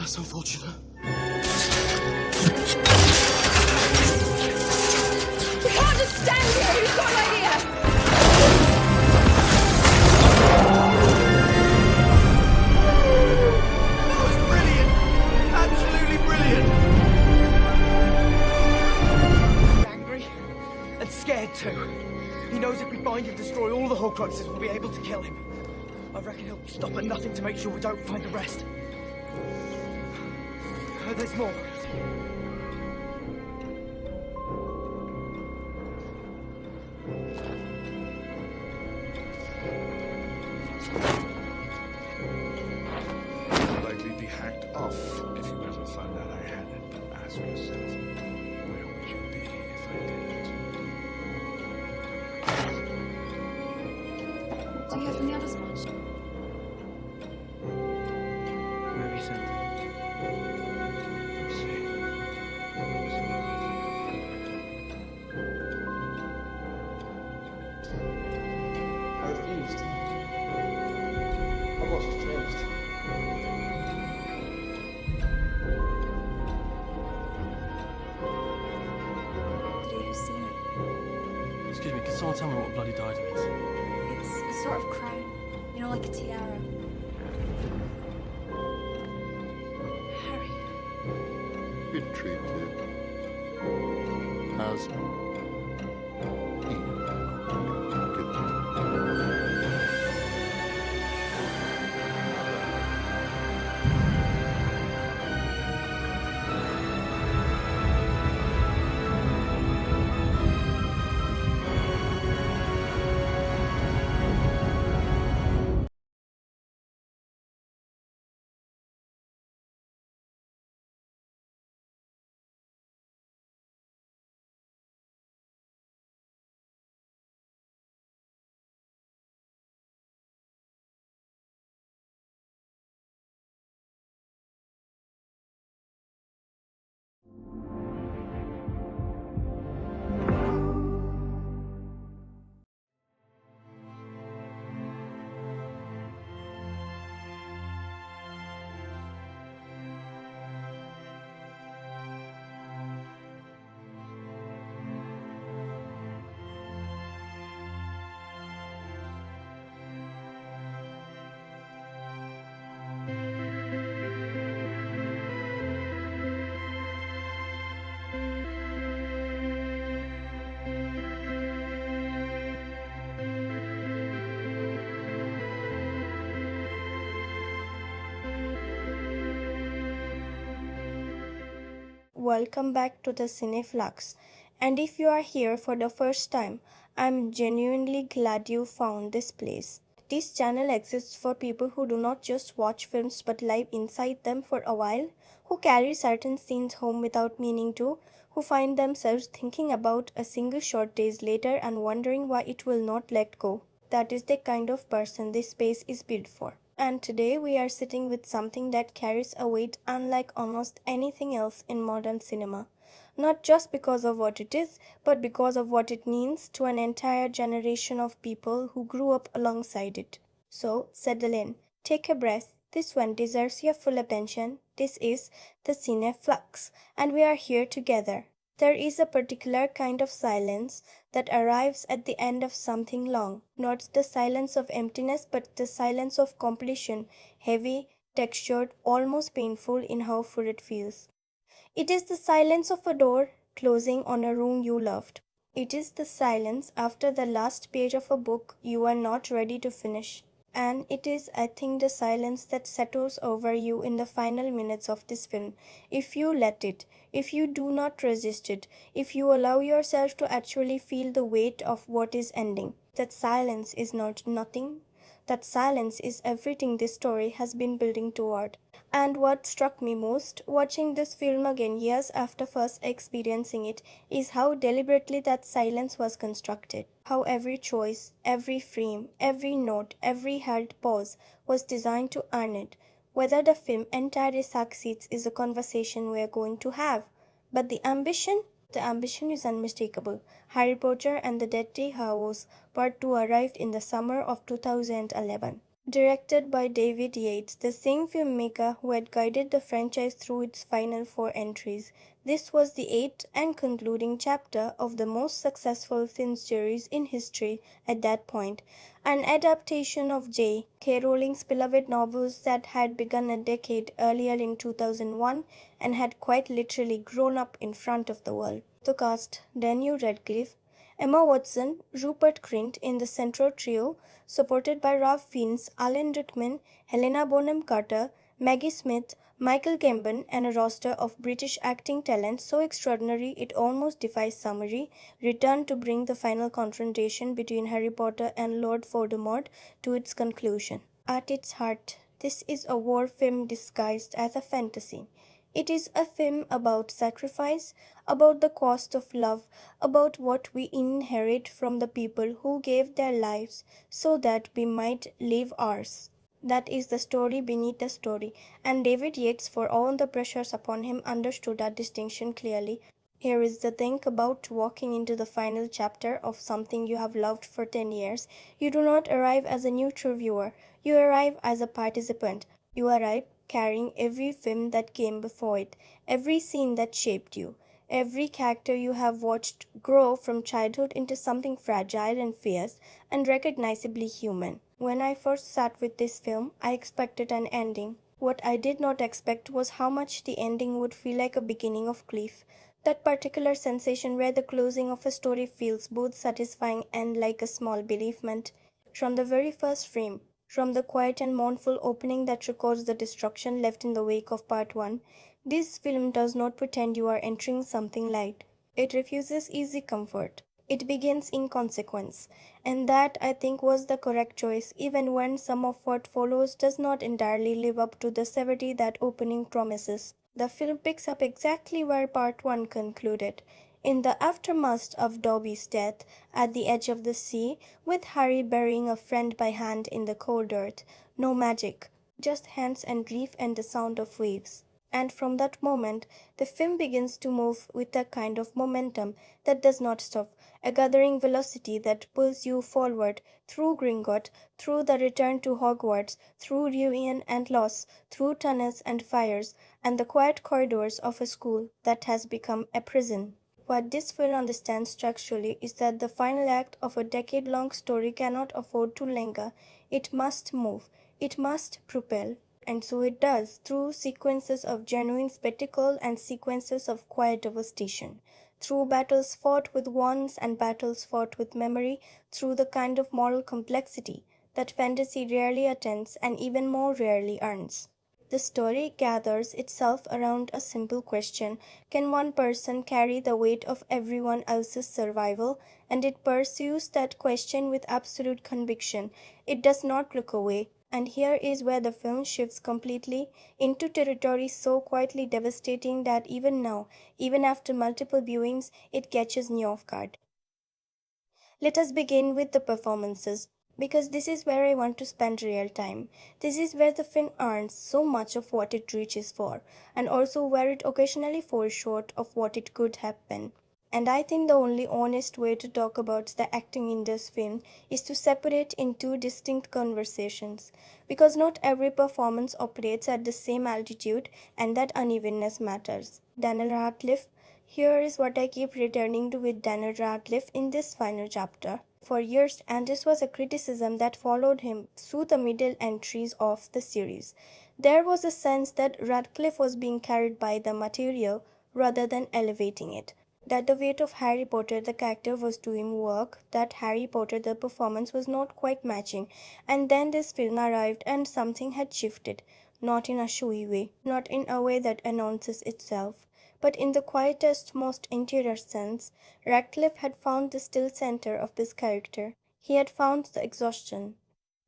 That's unfortunate. We can't just stand here. Who's got an idea? That was brilliant! Absolutely brilliant! He's angry and scared too. He knows if we find and destroy all the Horcruxes, we'll be able to kill him. I reckon he'll stop at nothing to make sure we don't find the rest. There's more. Likely be hacked off if you ever found out I had it. But ask yourself, where would you be if I didn't? Do you hear from the others much? Where have you sent? I refused. My boss has changed. Did you see it? Excuse me, can someone tell me what bloody diadem is? It's a sort of crown. You know, like a tiara. Harry. Been treated as equal. Welcome back to the Cine Flux. And if you are here for the first time, I'm genuinely glad you found this place. This channel exists for people who do not just watch films but live inside them for a while, who carry certain scenes home without meaning to, who find themselves thinking about a single shot days later and wondering why it will not let go. That is the kind of person this space is built for. And today we are sitting with something that carries a weight unlike almost anything else in modern cinema. Not just because of what it is, but because of what it means to an entire generation of people who grew up alongside it. So, settle in, take a breath. This one deserves your full attention. This is the Cine Flux, and we are here together. There is a particular kind of silence that arrives at the end of something long. Not the silence of emptiness, but the silence of completion, heavy, textured, almost painful in how full it feels. It is the silence of a door closing on a room you loved. It is the silence after the last page of a book you are not ready to finish. And it is, I think, the silence that settles over you in the final minutes of this film. If you let it, if you do not resist it, if you allow yourself to actually feel the weight of what is ending. That silence is not nothing. That silence is everything this story has been building toward. And what struck me most, watching this film again years after first experiencing it, is how deliberately that silence was constructed. How every choice, every frame, every note, every held pause was designed to earn it. Whether the film entirely succeeds is a conversation we are going to have. But the ambition is unmistakable. Harry Potter and the Deathly Hallows Part 2 arrived in the summer of 2011. Directed by David Yates, the same filmmaker who had guided the franchise through its final four entries. This was the eighth and concluding chapter of the most successful film series in history at that point, an adaptation of J.K. Rowling's beloved novels that had begun a decade earlier in 2001 and had quite literally grown up in front of the world. The cast: Daniel Radcliffe, Emma Watson, Rupert Grint in the central trio, supported by Ralph Fiennes, Alan Rickman, Helena Bonham Carter, Maggie Smith, Michael Gambon, and a roster of British acting talent so extraordinary it almost defies summary, return to bring the final confrontation between Harry Potter and Lord Voldemort to its conclusion. At its heart, this is a war film disguised as a fantasy. It is a film about sacrifice, about the cost of love, about what we inherit from the people who gave their lives so that we might live ours. That is the story beneath the story, and David Yates, for all the pressures upon him, understood that distinction clearly. Here is the thing about walking into the final chapter of something you have loved for 10 years. You do not arrive as a neutral viewer, you arrive as a participant. You arrive carrying every film that came before it, every scene that shaped you, every character you have watched grow from childhood into something fragile and fierce and recognizably human. When I first sat with this film, I expected an ending. What I did not expect was how much the ending would feel like a beginning of cliff. That particular sensation where the closing of a story feels both satisfying and like a small bereavement. From the very first frame, from the quiet and mournful opening that records the destruction left in the wake of Part 1, this film does not pretend you are entering something light. It refuses easy comfort. It begins in consequence, and that I think was the correct choice, even when some of what follows does not entirely live up to the severity that opening promises. The film picks up exactly where Part 1 concluded, in the aftermath of Dobby's death at the edge of the sea, with Harry burying a friend by hand in the cold earth. No magic, just hands and grief and the sound of waves. And from that moment, the film begins to move with a kind of momentum that does not stop, a gathering velocity that pulls you forward through Gringotts, through the return to Hogwarts, through ruin and loss, through tunnels and fires, and the quiet corridors of a school that has become a prison. What this film understands structurally is that the final act of a decade-long story cannot afford to linger. It must move. It must propel. And so it does, through sequences of genuine spectacle and sequences of quiet devastation. Through battles fought with wands and battles fought with memory, through the kind of moral complexity that fantasy rarely attends and even more rarely earns. The story gathers itself around a simple question: can one person carry the weight of everyone else's survival? And it pursues that question with absolute conviction. It does not look away. And here is where the film shifts completely into territory so quietly devastating that even now, even after multiple viewings, it catches me off guard. Let us begin with the performances, because this is where I want to spend real time. This is where the film earns so much of what it reaches for, and also where it occasionally falls short of what it could have been. And I think the only honest way to talk about the acting in this film is to separate in two distinct conversations, because not every performance operates at the same altitude, and that unevenness matters. Daniel Radcliffe. Here is what I keep returning to with Daniel Radcliffe in this final chapter. For years, and this was a criticism that followed him through the middle entries of the series, there was a sense that Radcliffe was being carried by the material rather than elevating it. That the weight of Harry Potter the character was doing work that Harry Potter the performance was not quite matching, and then this film arrived and something had shifted, not in a showy way, not in a way that announces itself, but in the quietest, most interior sense. Radcliffe had found the still center of this character. He had found the exhaustion,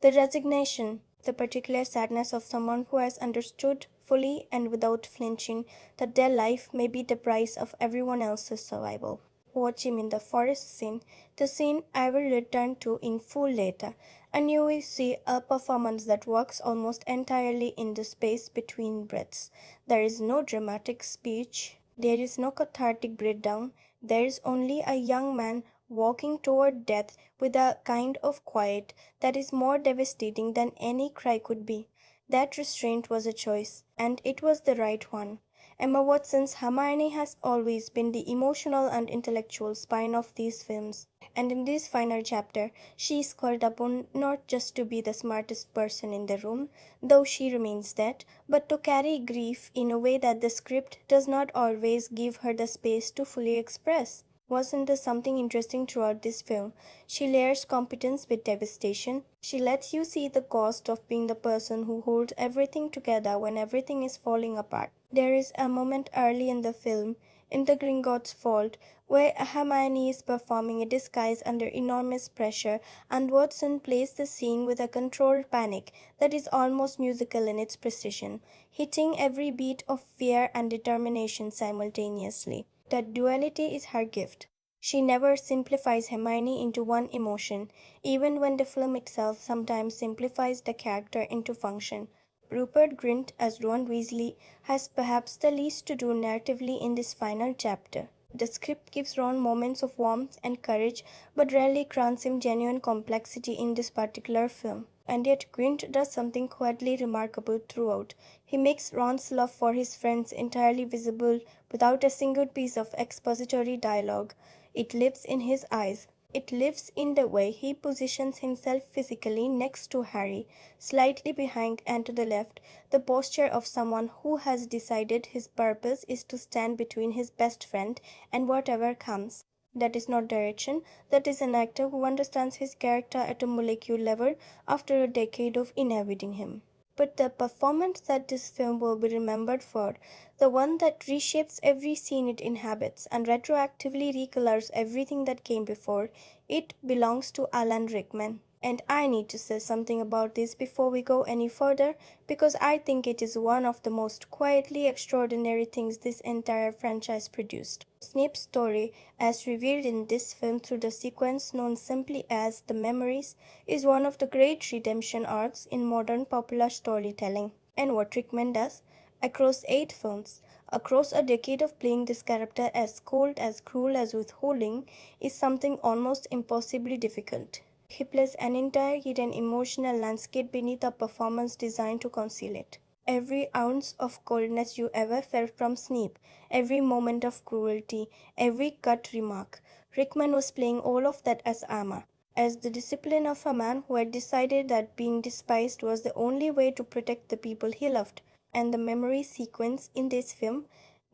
the resignation, the particular sadness of someone who has understood fully and without flinching that their life may be the price of everyone else's survival. Watch him in the forest scene, the scene I will return to in full later, and you will see a performance that works almost entirely in the space between breaths. There is no dramatic speech, there is no cathartic breakdown, there is only a young man walking toward death with a kind of quiet that is more devastating than any cry could be. That restraint was a choice, and it was the right one. Emma Watson's Hermione has always been the emotional and intellectual spine of these films, and in this final chapter, she is called upon not just to be the smartest person in the room, though she remains that, but to carry grief in a way that the script does not always give her the space to fully express. Wasn't there something interesting throughout this film? She layers competence with devastation. She lets you see the cost of being the person who holds everything together when everything is falling apart. There is a moment early in the film, in The Gringotts Fault, where Hermione is performing a disguise under enormous pressure, and Watson plays the scene with a controlled panic that is almost musical in its precision, hitting every beat of fear and determination simultaneously. That duality is her gift. She never simplifies Hermione into one emotion, even when the film itself sometimes simplifies the character into function. Rupert Grint as Ron Weasley has perhaps the least to do narratively in this final chapter. The script gives Ron moments of warmth and courage, but rarely grants him genuine complexity in this particular film. And yet Grint does something quietly remarkable throughout. He makes Ron's love for his friends entirely visible without a single piece of expository dialogue. It lives in his eyes. It lives in the way he positions himself physically next to Harry, slightly behind and to the left, the posture of someone who has decided his purpose is to stand between his best friend and whatever comes. That is not direction, that is an actor who understands his character at a molecular level after a decade of inhabiting him. But the performance that this film will be remembered for, the one that reshapes every scene it inhabits and retroactively recolors everything that came before, it belongs to Alan Rickman. And I need to say something about this before we go any further, because I think it is one of the most quietly extraordinary things this entire franchise produced. Snape's story, as revealed in this film through the sequence known simply as The Memories, is one of the great redemption arcs in modern popular storytelling. And what Rickman does, across 8 films, across a decade of playing this character as cold, as cruel, as withholding, is something almost impossibly difficult. He plays an entire hidden emotional landscape beneath a performance designed to conceal it. Every ounce of coldness you ever felt from Snape, every moment of cruelty, every cut remark, Rickman was playing all of that as armor, as the discipline of a man who had decided that being despised was the only way to protect the people he loved. And the memory sequence in this film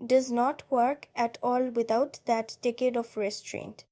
does not work at all without that decade of restraint.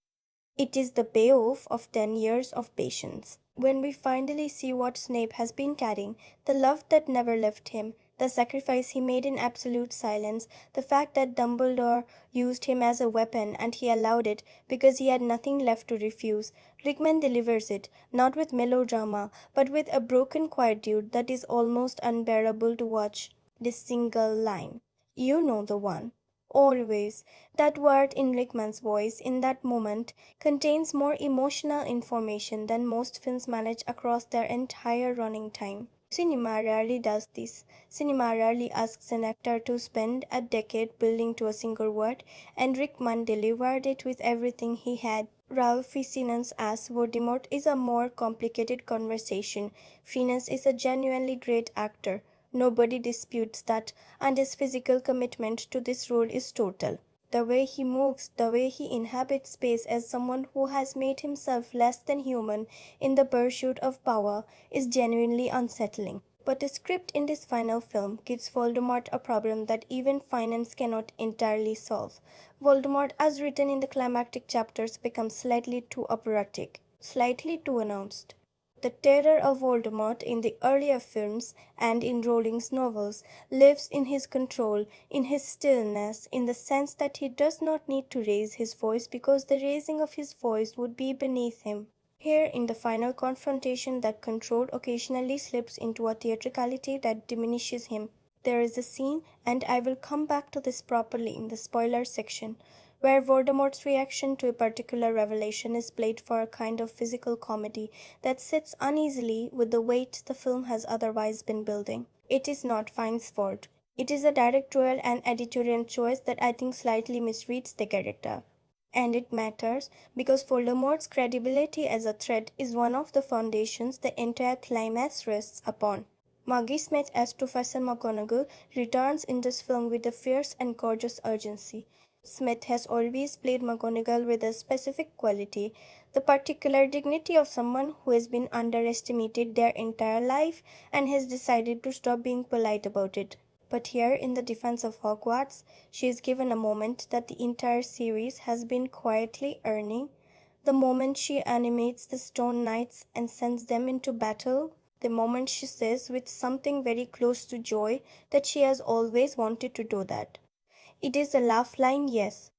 It is the payoff of 10 years of patience. When we finally see what Snape has been carrying, the love that never left him, the sacrifice he made in absolute silence, the fact that Dumbledore used him as a weapon and he allowed it because he had nothing left to refuse, Rickman delivers it, not with melodrama, but with a broken quietude that is almost unbearable to watch. This single line. You know the one. Always. That word in Rickman's voice in that moment contains more emotional information than most films manage across their entire running time. Cinema rarely does this. Cinema rarely asks an actor to spend a decade building to a single word, and Rickman delivered it with everything he had. Ralph Fiennes as Voldemort is a more complicated conversation. Fiennes is a genuinely great actor. Nobody disputes that, and his physical commitment to this role is total. The way he moves, the way he inhabits space as someone who has made himself less than human in the pursuit of power is genuinely unsettling. But the script in this final film gives Voldemort a problem that even finance cannot entirely solve. Voldemort, as written in the climactic chapters, becomes slightly too operatic, slightly too announced. The terror of Voldemort in the earlier films and in Rowling's novels lives in his control, in his stillness, in the sense that he does not need to raise his voice because the raising of his voice would be beneath him. Here, in the final confrontation, that control occasionally slips into a theatricality that diminishes him. There is a scene, and I will come back to this properly in the spoiler section, where Voldemort's reaction to a particular revelation is played for a kind of physical comedy that sits uneasily with the weight the film has otherwise been building. It is not Fiennes' fault. It is a directorial and editorial choice that I think slightly misreads the character. And it matters because Voldemort's credibility as a threat is one of the foundations the entire climax rests upon. Maggie Smith as Professor McGonagall returns in this film with a fierce and gorgeous urgency. Smith has always played McGonagall with a specific quality, the particular dignity of someone who has been underestimated their entire life and has decided to stop being polite about it. But here, in the defense of Hogwarts, she is given a moment that the entire series has been quietly earning. The moment she animates the Stone Knights and sends them into battle. The moment she says, with something very close to joy, that she has always wanted to do that. It is a laugh line, yes,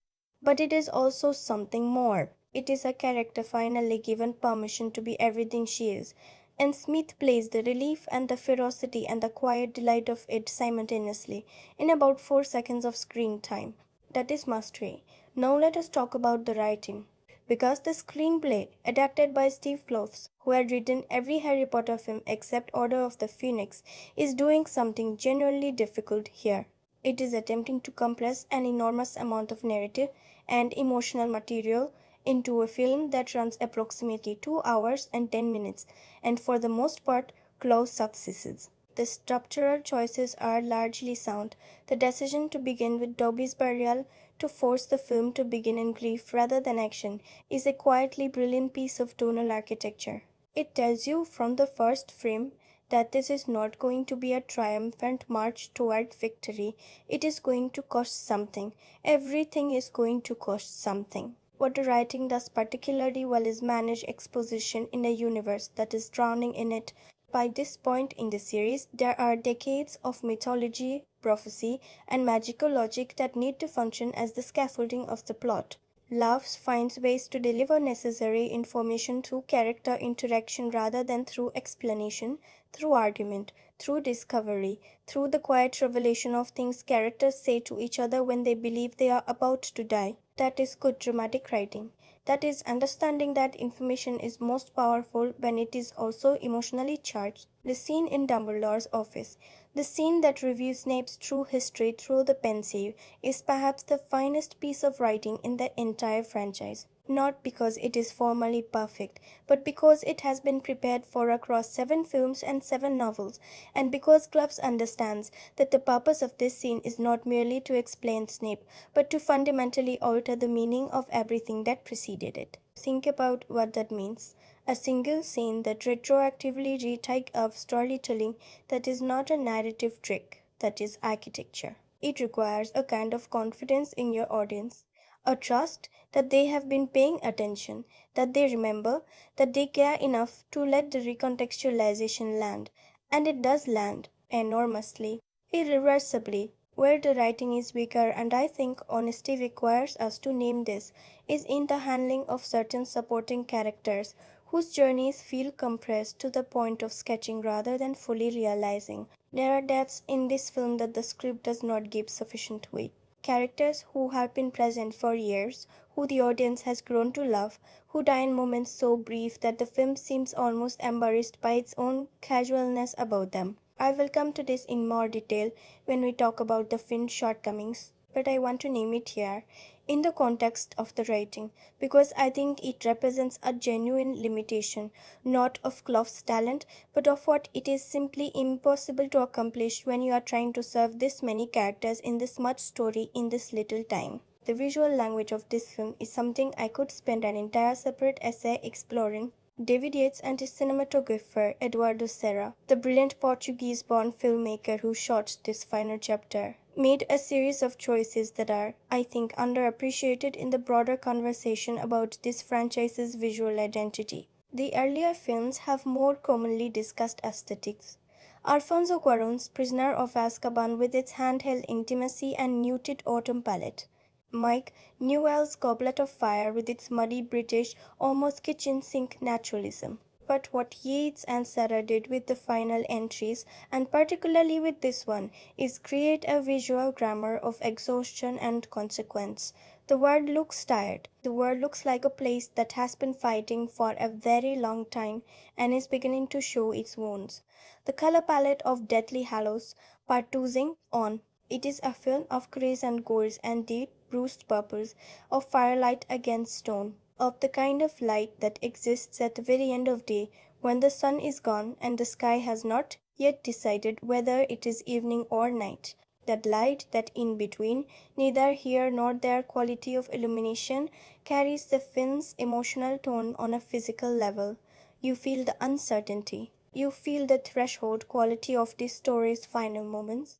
but it is also something more. It is a character finally given permission to be everything she is, and Smith plays the relief and the ferocity and the quiet delight of it simultaneously in about 4 seconds of screen time. That is mastery. Now let us talk about the writing. Because the screenplay, adapted by Steve Kloves, who had written every Harry Potter film except Order of the Phoenix, is doing something genuinely difficult here. It is attempting to compress an enormous amount of narrative and emotional material into a film that runs approximately 2 hours and 10 minutes, and for the most part, Kloves succeeds. The structural choices are largely sound. The decision to begin with Dobby's burial to force the film to begin in grief rather than action is a quietly brilliant piece of tonal architecture. It tells you from the first frame that this is not going to be a triumphant march toward victory. It is going to cost something. Everything is going to cost something. What the writing does particularly well is manage exposition in a universe that is drowning in it. By this point in the series, there are decades of mythology, prophecy, and magical logic that need to function as the scaffolding of the plot. Loves finds ways to deliver necessary information through character interaction rather than through explanation, through argument, through discovery, through the quiet revelation of things characters say to each other when they believe they are about to die. That is good dramatic writing. That is understanding that information is most powerful when it is also emotionally charged. The scene in Dumbledore's office, the scene that reviews Snape's true history through the pensieve, is perhaps the finest piece of writing in the entire franchise. Not because it is formally perfect, but because it has been prepared for across 7 films and 7 novels, and because Clubs understands that the purpose of this scene is not merely to explain Snape, but to fundamentally alter the meaning of everything that preceded it. Think about what that means. A single scene that retroactively retake of storytelling that is not a narrative trick, that is architecture. It requires a kind of confidence in your audience, a trust that they have been paying attention, that they remember, that they care enough to let the recontextualization land. And it does land enormously, irreversibly. Where the writing is weaker, and I think honesty requires us to name this, is in the handling of certain supporting characters whose journeys feel compressed to the point of sketching rather than fully realizing. There are deaths in this film that the script does not give sufficient weight. Characters who have been present for years, who the audience has grown to love, who die in moments so brief that the film seems almost embarrassed by its own casualness about them. I will come to this in more detail when we talk about the film's shortcomings, but I want to name it here in the context of the writing because I think it represents a genuine limitation, not of Clough's talent, but of what it is simply impossible to accomplish when you are trying to serve this many characters in this much story in this little time. The visual language of this film is something I could spend an entire separate essay exploring. David Yates and his cinematographer Eduardo Serra, the brilliant Portuguese-born filmmaker who shot this final chapter, made a series of choices that are, I think, underappreciated in the broader conversation about this franchise's visual identity. The earlier films have more commonly discussed aesthetics. Alfonso Cuarón's Prisoner of Azkaban with its handheld intimacy and muted autumn palette. Mike Newell's Goblet of Fire with its muddy British, almost kitchen sink naturalism. But what Yates and Sarah did with the final entries, and particularly with this one, is create a visual grammar of exhaustion and consequence. The world looks tired. The world looks like a place that has been fighting for a very long time and is beginning to show its wounds. The color palette of Deathly Hallows, part 2 on. It is a film of grays and golds and deep bruised purples, of firelight against stone, of the kind of light that exists at the very end of day when the sun is gone and the sky has not yet decided whether it is evening or night. That light, that in between, neither here nor there quality of illumination, carries the film's emotional tone on a physical level. You feel the uncertainty. You feel the threshold quality of this story's final moments.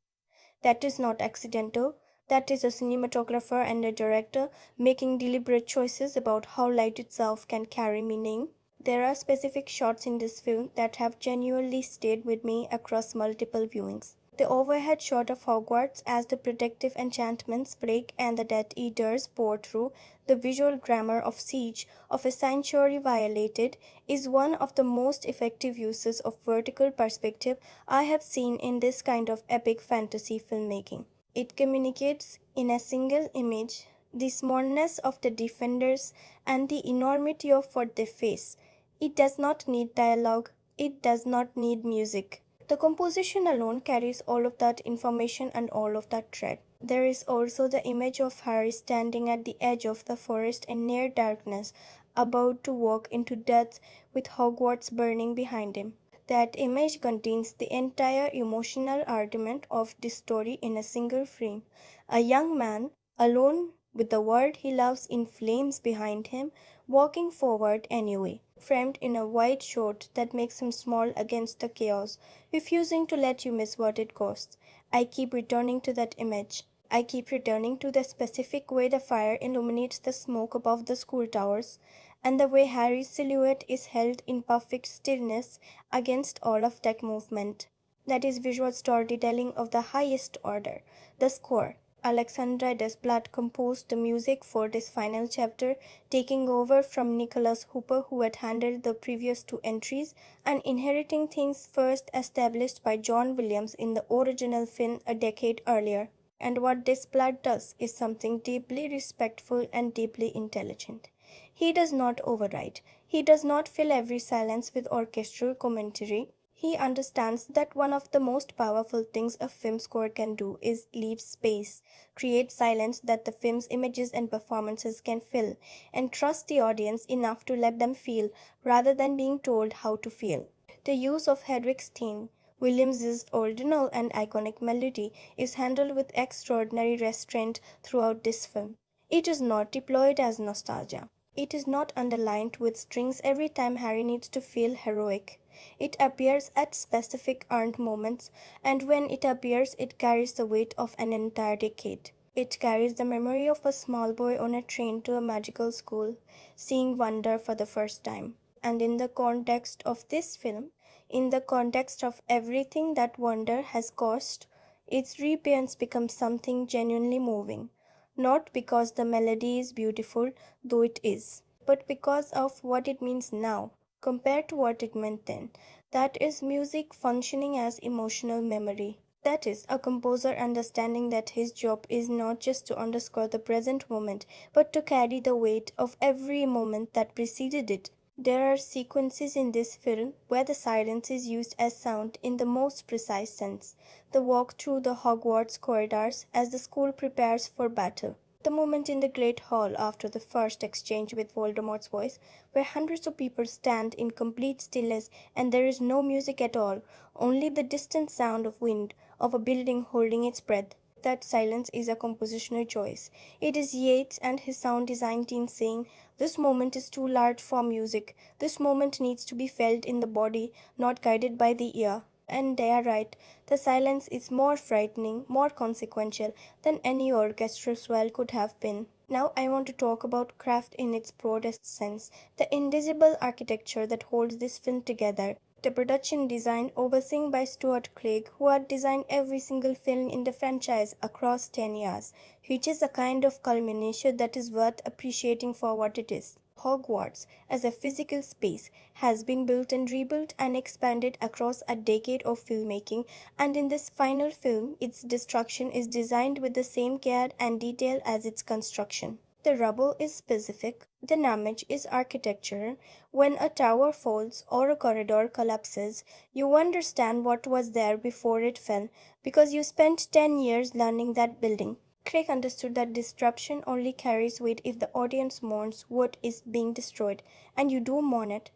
That is not accidental. That is a cinematographer and a director making deliberate choices about how light itself can carry meaning. There are specific shots in this film that have genuinely stayed with me across multiple viewings. The overhead shot of Hogwarts as the protective enchantments break and the Death Eaters pour through, the visual glamour of siege, of a sanctuary violated, is one of the most effective uses of vertical perspective I have seen in this kind of epic fantasy filmmaking. It communicates in a single image the smallness of the defenders and the enormity of what they face. It does not need dialogue, it does not need music. The composition alone carries all of that information and all of that thread. There is also the image of Harry standing at the edge of the forest in near darkness, about to walk into death with Hogwarts burning behind him. That image contains the entire emotional argument of this story in a single frame. A young man, alone with the world he loves in flames behind him, walking forward anyway, framed in a white short that makes him small against the chaos, refusing to let you miss what it costs. I keep returning to that image. I keep returning to the specific way the fire illuminates the smoke above the school towers, and the way Harry's silhouette is held in perfect stillness against all of that movement. That is visual storytelling of the highest order. The score. Alexandra Desplat composed the music for this final chapter, taking over from Nicholas Hooper, who had handled the previous two entries, and inheriting things first established by John Williams in the original film a decade earlier. And what Desplat does is something deeply respectful and deeply intelligent. He does not override. He does not fill every silence with orchestral commentary. He understands that one of the most powerful things a film score can do is leave space, create silence that the film's images and performances can fill, and trust the audience enough to let them feel rather than being told how to feel. The use of Hedwig's theme, Williams's original and iconic melody, is handled with extraordinary restraint throughout this film. It is not deployed as nostalgia. It is not underlined with strings every time Harry needs to feel heroic. It appears at specific earned moments, and when it appears, it carries the weight of an entire decade. It carries the memory of a small boy on a train to a magical school, seeing wonder for the first time. And in the context of this film, in the context of everything that wonder has cost, its reappearance becomes something genuinely moving. Not because the melody is beautiful, though it is, but because of what it means now compared to what it meant then. That is music functioning as emotional memory. That is a composer understanding that his job is not just to underscore the present moment, but to carry the weight of every moment that preceded it. There are sequences in this film where the silence is used as sound in the most precise sense. The walk through the Hogwarts corridors as the school prepares for battle. The moment in the Great Hall after the first exchange with Voldemort's voice, where hundreds of people stand in complete stillness and there is no music at all, only the distant sound of wind, of a building holding its breath. That silence is a compositional choice. It is Yeats and his sound design team saying, this moment is too large for music. This moment needs to be felt in the body, not guided by the ear. And they are right. The silence is more frightening, more consequential than any orchestral swell could have been. Now I want to talk about craft in its broadest sense, the invisible architecture that holds this film together. The production design overseen by Stuart Craig, who had designed every single film in the franchise across 10 years, reaches a kind of culmination that is worth appreciating for what it is. Hogwarts, as a physical space, has been built and rebuilt and expanded across a decade of filmmaking, and in this final film, its destruction is designed with the same care and detail as its construction. The rubble is specific, the damage is architecture. When a tower falls or a corridor collapses, you understand what was there before it fell because you spent 10 years learning that building. Craig understood that disruption only carries weight if the audience mourns what is being destroyed, and you do mourn it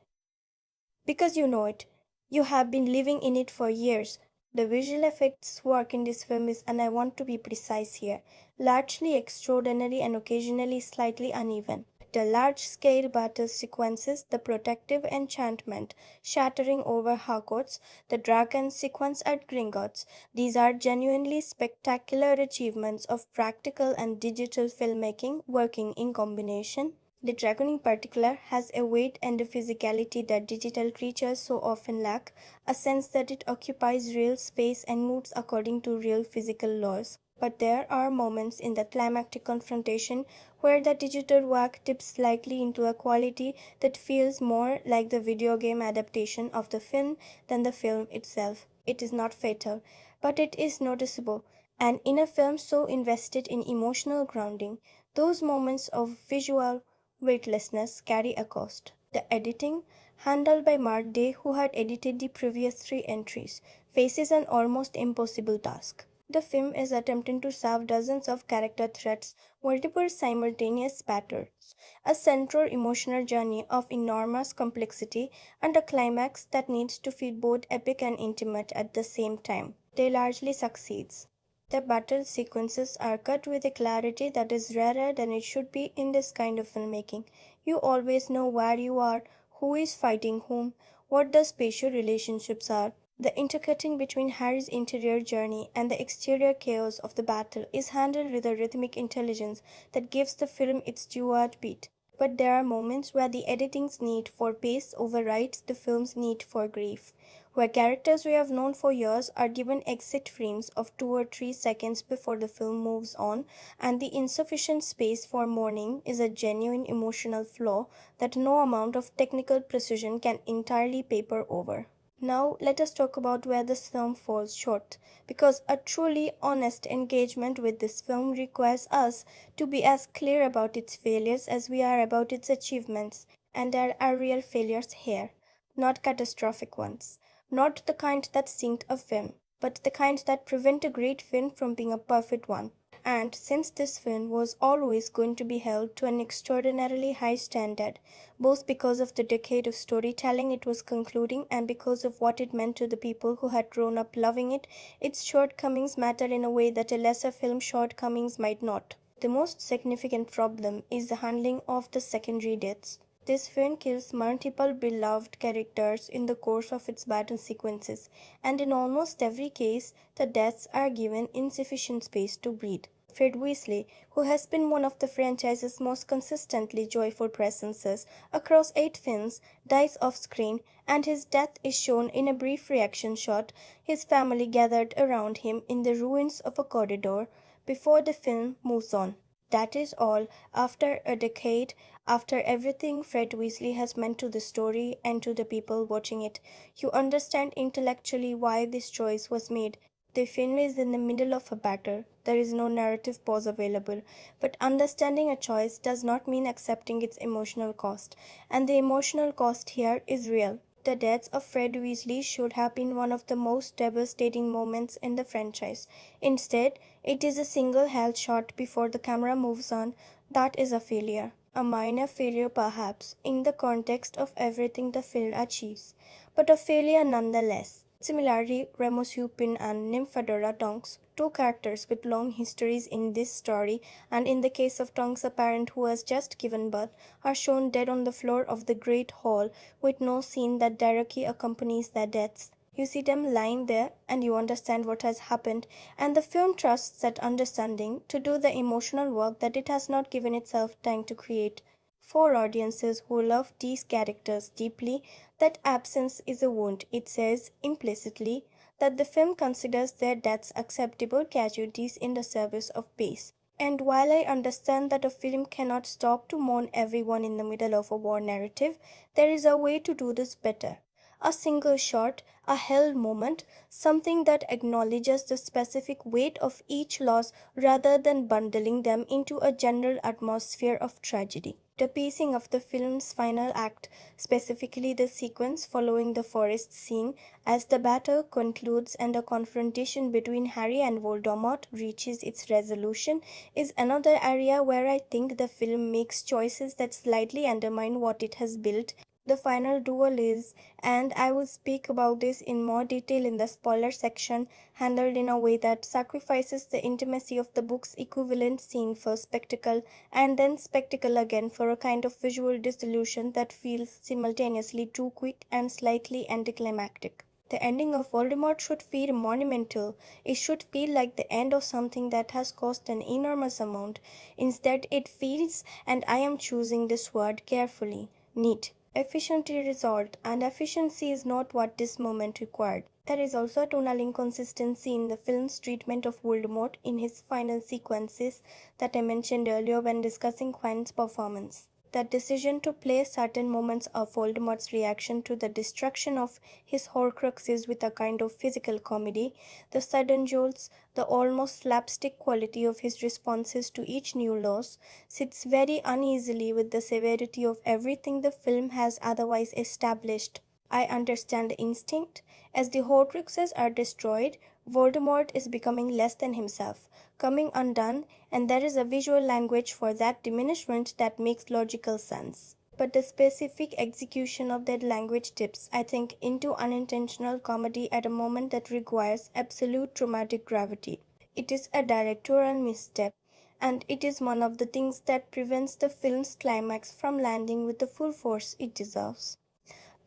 because you know it. You have been living in it for years. The visual effects work in this film is, and I want to be precise here, largely extraordinary and occasionally slightly uneven. The large-scale battle sequences, the protective enchantment shattering over Hogwarts, the dragon sequence at Gringotts, these are genuinely spectacular achievements of practical and digital filmmaking working in combination. The dragon in particular has a weight and a physicality that digital creatures so often lack, a sense that it occupies real space and moves according to real physical laws. But there are moments in the climactic confrontation where the digital work dips slightly into a quality that feels more like the video game adaptation of the film than the film itself. It is not fatal, but it is noticeable. And in a film so invested in emotional grounding, those moments of visual weightlessness carry a cost. The editing, handled by Mark Day, who had edited the previous three entries, faces an almost impossible task. The film is attempting to serve dozens of character threads, multiple simultaneous patterns, a central emotional journey of enormous complexity, and a climax that needs to feel both epic and intimate at the same time. They largely succeeds. The battle sequences are cut with a clarity that is rarer than it should be in this kind of filmmaking. You always know where you are, who is fighting whom, what the spatial relationships are. The intercutting between Harry's interior journey and the exterior chaos of the battle is handled with a rhythmic intelligence that gives the film its due beat. But there are moments where the editing's need for pace overrides the film's need for grief, where characters we have known for years are given exit frames of 2 or 3 seconds before the film moves on, and the insufficient space for mourning is a genuine emotional flaw that no amount of technical precision can entirely paper over. Now, let us talk about where this film falls short, because a truly honest engagement with this film requires us to be as clear about its failures as we are about its achievements, and there are real failures here, not catastrophic ones, not the kind that sink a film, but the kind that prevent a great film from being a perfect one. And since this film was always going to be held to an extraordinarily high standard, both because of the decade of storytelling it was concluding and because of what it meant to the people who had grown up loving it, its shortcomings matter in a way that a lesser film's shortcomings might not. The most significant problem is the handling of the secondary deaths. This film kills multiple beloved characters in the course of its battle sequences, and in almost every case, the deaths are given insufficient space to breathe. Fred Weasley, who has been one of the franchise's most consistently joyful presences across 8 films, dies off screen, and his death is shown in a brief reaction shot, his family gathered around him in the ruins of a corridor before the film moves on. That is all, after a decade, after everything Fred Weasley has meant to the story and to the people watching it. You understand intellectually why this choice was made. The film is in the middle of a battle. There is no narrative pause available. But understanding a choice does not mean accepting its emotional cost. And the emotional cost here is real. The death of Fred Weasley should have been one of the most devastating moments in the franchise. Instead, it is a single held shot before the camera moves on. That is a failure. A minor failure perhaps, in the context of everything the film achieves, but a failure nonetheless. Similarly, Remus Lupin and Nymphadora Tonks, two characters with long histories in this story, and in the case of Tonks a parent who has just given birth, are shown dead on the floor of the Great Hall with no scene that directly accompanies their deaths. You see them lying there and you understand what has happened, and the film trusts that understanding to do the emotional work that it has not given itself time to create. For audiences who love these characters deeply, that absence is a wound. It says, implicitly, that the film considers their deaths acceptable casualties in the service of peace. And while I understand that a film cannot stop to mourn everyone in the middle of a war narrative, there is a way to do this better. A single shot, a held moment, something that acknowledges the specific weight of each loss rather than bundling them into a general atmosphere of tragedy. The pacing of the film's final act, specifically the sequence following the forest scene as the battle concludes and the confrontation between Harry and Voldemort reaches its resolution, is another area where I think the film makes choices that slightly undermine what it has built. The final duel is, and I will speak about this in more detail in the spoiler section, handled in a way that sacrifices the intimacy of the book's equivalent scene for spectacle and then spectacle again for a kind of visual dissolution that feels simultaneously too quick and slightly anticlimactic. The ending of Voldemort should feel monumental. It should feel like the end of something that has cost an enormous amount. Instead, it feels, and I am choosing this word carefully, neat, efficiently resolved, and efficiency is not what this moment required. There is also a tonal inconsistency in the film's treatment of Voldemort in his final sequences that I mentioned earlier when discussing Quine's performance. The decision to play certain moments of Voldemort's reaction to the destruction of his Horcruxes with a kind of physical comedy, the sudden jolts, the almost slapstick quality of his responses to each new loss, sits very uneasily with the severity of everything the film has otherwise established. I understand the instinct. As the Horcruxes are destroyed, Voldemort is becoming less than himself, coming undone, and there is a visual language for that diminishment that makes logical sense. But the specific execution of that language tips, I think, into unintentional comedy at a moment that requires absolute dramatic gravity. It is a directorial misstep, and it is one of the things that prevents the film's climax from landing with the full force it deserves.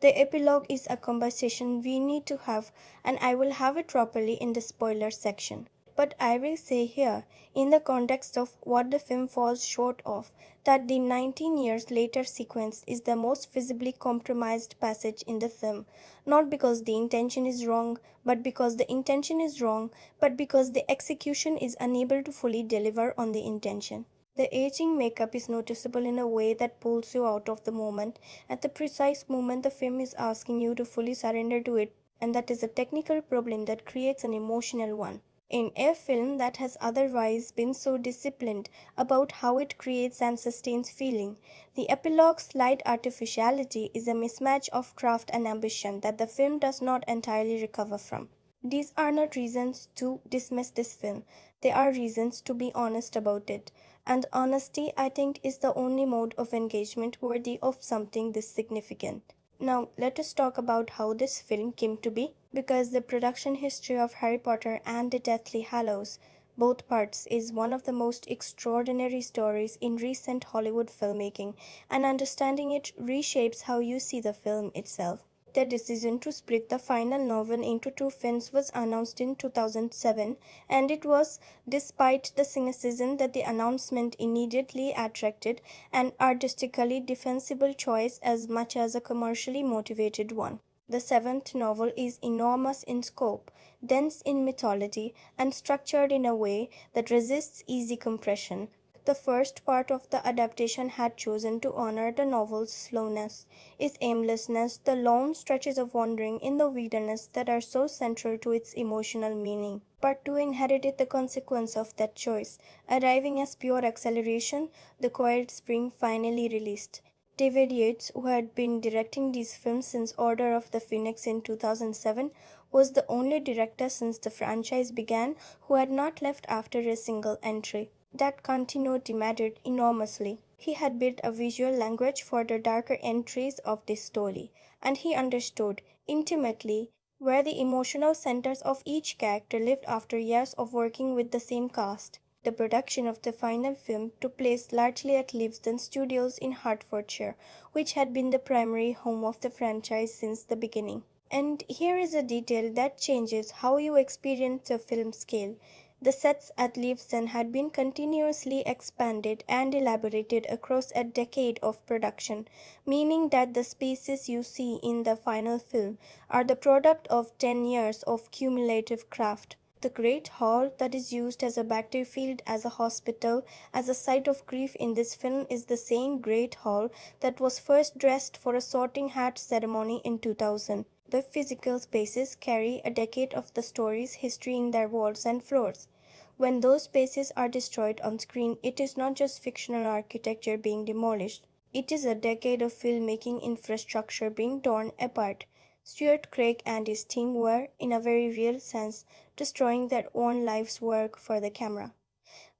The epilogue is a conversation we need to have, and I will have it properly in the spoiler section. But I will say here, in the context of what the film falls short of, that the 19 years later sequence is the most visibly compromised passage in the film, not because the intention is wrong, but because the intention is wrong, but because the execution is unable to fully deliver on the intention. The aging makeup is noticeable in a way that pulls you out of the moment at the precise moment the film is asking you to fully surrender to it, and that is a technical problem that creates an emotional one. In a film that has otherwise been so disciplined about how it creates and sustains feeling, the epilogue's slight artificiality is a mismatch of craft and ambition that the film does not entirely recover from. These are not reasons to dismiss this film, they are reasons to be honest about it. And honesty, I think, is the only mode of engagement worthy of something this significant. Now, let us talk about how this film came to be, because the production history of Harry Potter and the Deathly Hallows, both parts, is one of the most extraordinary stories in recent Hollywood filmmaking, and understanding it reshapes how you see the film itself. The decision to split the final novel into two films was announced in 2007, and it was, despite the cynicism that the announcement immediately attracted, an artistically defensible choice as much as a commercially motivated one. The seventh novel is enormous in scope, dense in mythology, and structured in a way that resists easy compression. The first part of the adaptation had chosen to honor the novel's slowness, its aimlessness, the long stretches of wandering in the wilderness that are so central to its emotional meaning. Part 2 inherited the consequence of that choice, arriving as pure acceleration, the quiet spring finally released. David Yates, who had been directing these films since Order of the Phoenix in 2007, was the only director since the franchise began who had not left after a single entry. That continuity mattered enormously. He had built a visual language for the darker entries of this story, and he understood intimately where the emotional centers of each character lived after years of working with the same cast. The production of the final film took place largely at Leavesden Studios in Hertfordshire, which had been the primary home of the franchise since the beginning. And here is a detail that changes how you experience the film scale. The sets at Leavesden had been continuously expanded and elaborated across a decade of production, meaning that the spaces you see in the final film are the product of 10 years of cumulative craft. The great hall that is used as a battlefield, as a hospital, as a site of grief in this film is the same great hall that was first dressed for a sorting hat ceremony in 2000. The physical spaces carry a decade of the story's history in their walls and floors. When those spaces are destroyed on screen, it is not just fictional architecture being demolished. It is a decade of filmmaking infrastructure being torn apart. Stuart Craig and his team were, in a very real sense, destroying their own life's work for the camera.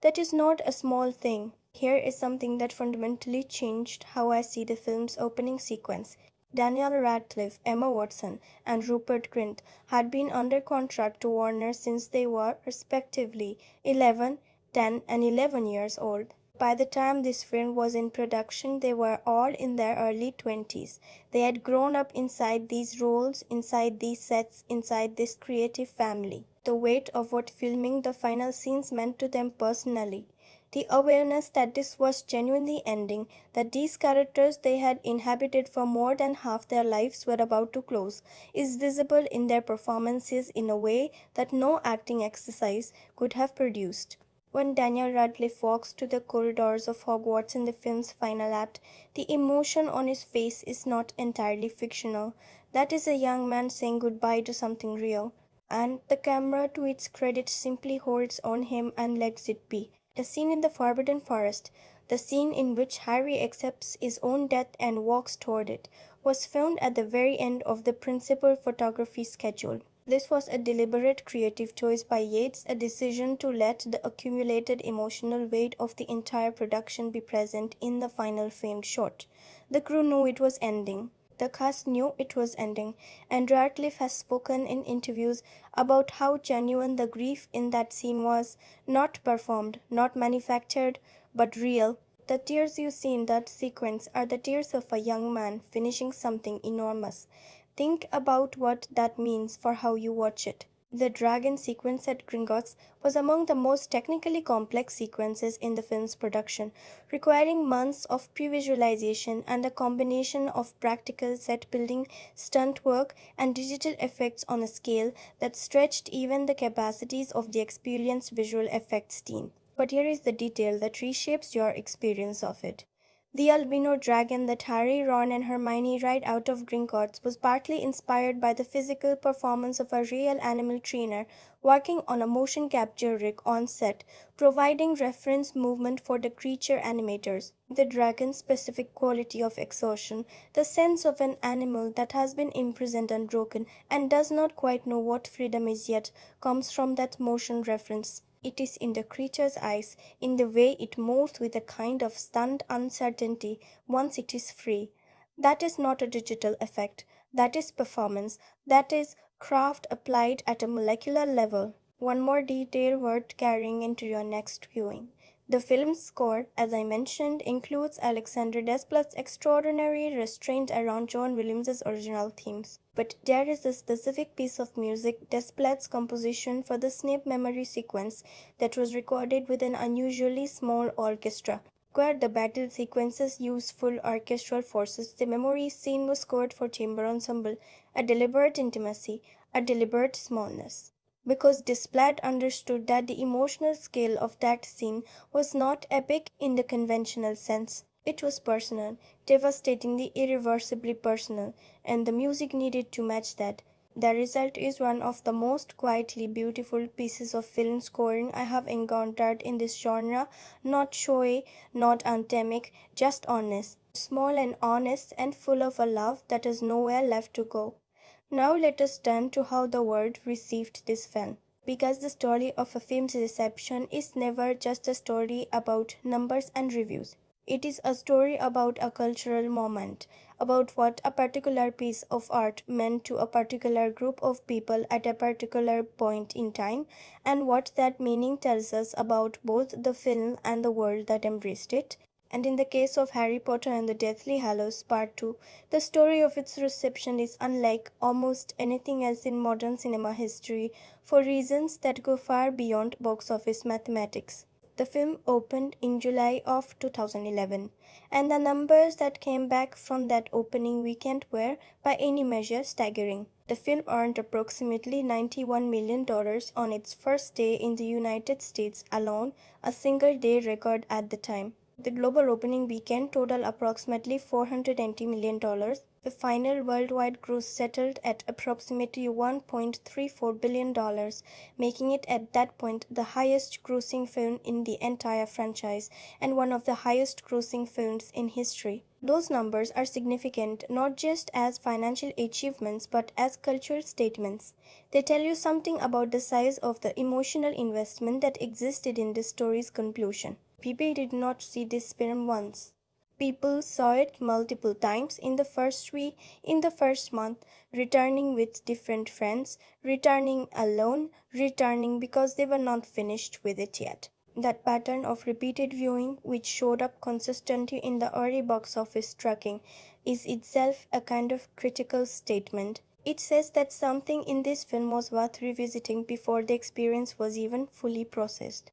That is not a small thing. Here is something that fundamentally changed how I see the film's opening sequence. Daniel Radcliffe, Emma Watson, and Rupert Grint had been under contract to Warner since they were, respectively, 11, 10, and 11 years old. By the time this film was in production, they were all in their early 20s. They had grown up inside these roles, inside these sets, inside this creative family. The weight of what filming the final scenes meant to them personally. The awareness that this was genuinely ending, that these characters they had inhabited for more than half their lives were about to close, is visible in their performances in a way that no acting exercise could have produced. When Daniel Radcliffe walks to the corridors of Hogwarts in the film's final act, the emotion on his face is not entirely fictional. That is a young man saying goodbye to something real. And the camera, to its credit, simply holds on him and lets it be. The scene in the Forbidden Forest, the scene in which Harry accepts his own death and walks toward it, was filmed at the very end of the principal photography schedule. This was a deliberate creative choice by Yates, a decision to let the accumulated emotional weight of the entire production be present in the final framed shot. The crew knew it was ending. The cast knew it was ending, and Radcliffe has spoken in interviews about how genuine the grief in that scene was, not performed, not manufactured, but real. The tears you see in that sequence are the tears of a young man finishing something enormous. Think about what that means for how you watch it. The dragon sequence at Gringotts was among the most technically complex sequences in the film's production, requiring months of pre-visualization and a combination of practical set building, stunt work, and digital effects on a scale that stretched even the capacities of the experienced visual effects team. But here is the detail that reshapes your experience of it. The albino dragon that Harry, Ron, and Hermione ride out of Gringotts was partly inspired by the physical performance of a real animal trainer working on a motion capture rig on set, providing reference movement for the creature animators. The dragon's specific quality of exhaustion, the sense of an animal that has been imprisoned and broken and does not quite know what freedom is yet, comes from that motion reference. It is in the creature's eyes, in the way it moves with a kind of stunned uncertainty once it is free. That is not a digital effect. That is performance. That is craft applied at a molecular level. One more detail worth carrying into your next viewing. The film's score, as I mentioned, includes Alexander Desplat's extraordinary restraint around John Williams' original themes. But there is a specific piece of music, Desplat's composition for the Snape memory sequence, that was recorded with an unusually small orchestra. Where the battle sequences use full orchestral forces, the memory scene was scored for chamber ensemble, a deliberate intimacy, a deliberate smallness. Because Desplat understood that the emotional scale of that scene was not epic in the conventional sense. It was personal, devastatingly irreversibly personal, and the music needed to match that. The result is one of the most quietly beautiful pieces of film scoring I have encountered in this genre, not showy, not anthemic, just honest. Small and honest and full of a love that has nowhere left to go. Now let us turn to how the world received this film. Because the story of a film's reception is never just a story about numbers and reviews. It is a story about a cultural moment, about what a particular piece of art meant to a particular group of people at a particular point in time, and what that meaning tells us about both the film and the world that embraced it. And in the case of Harry Potter and the Deathly Hallows Part 2, the story of its reception is unlike almost anything else in modern cinema history for reasons that go far beyond box office mathematics. The film opened in July of 2011, and the numbers that came back from that opening weekend were, by any measure, staggering. The film earned approximately $91 million on its first day in the United States alone, a single-day record at the time. The global opening weekend totaled approximately $480 million. The final worldwide gross settled at approximately $1.34 billion, making it at that point the highest grossing film in the entire franchise and one of the highest grossing films in history. Those numbers are significant not just as financial achievements but as cultural statements. They tell you something about the size of the emotional investment that existed in this story's conclusion. People did not see this film once. People saw it multiple times in the first week, in the first month, returning with different friends, returning alone, returning because they were not finished with it yet. That pattern of repeated viewing, which showed up consistently in the early box office tracking, is itself a kind of critical statement. It says that something in this film was worth revisiting before the experience was even fully processed.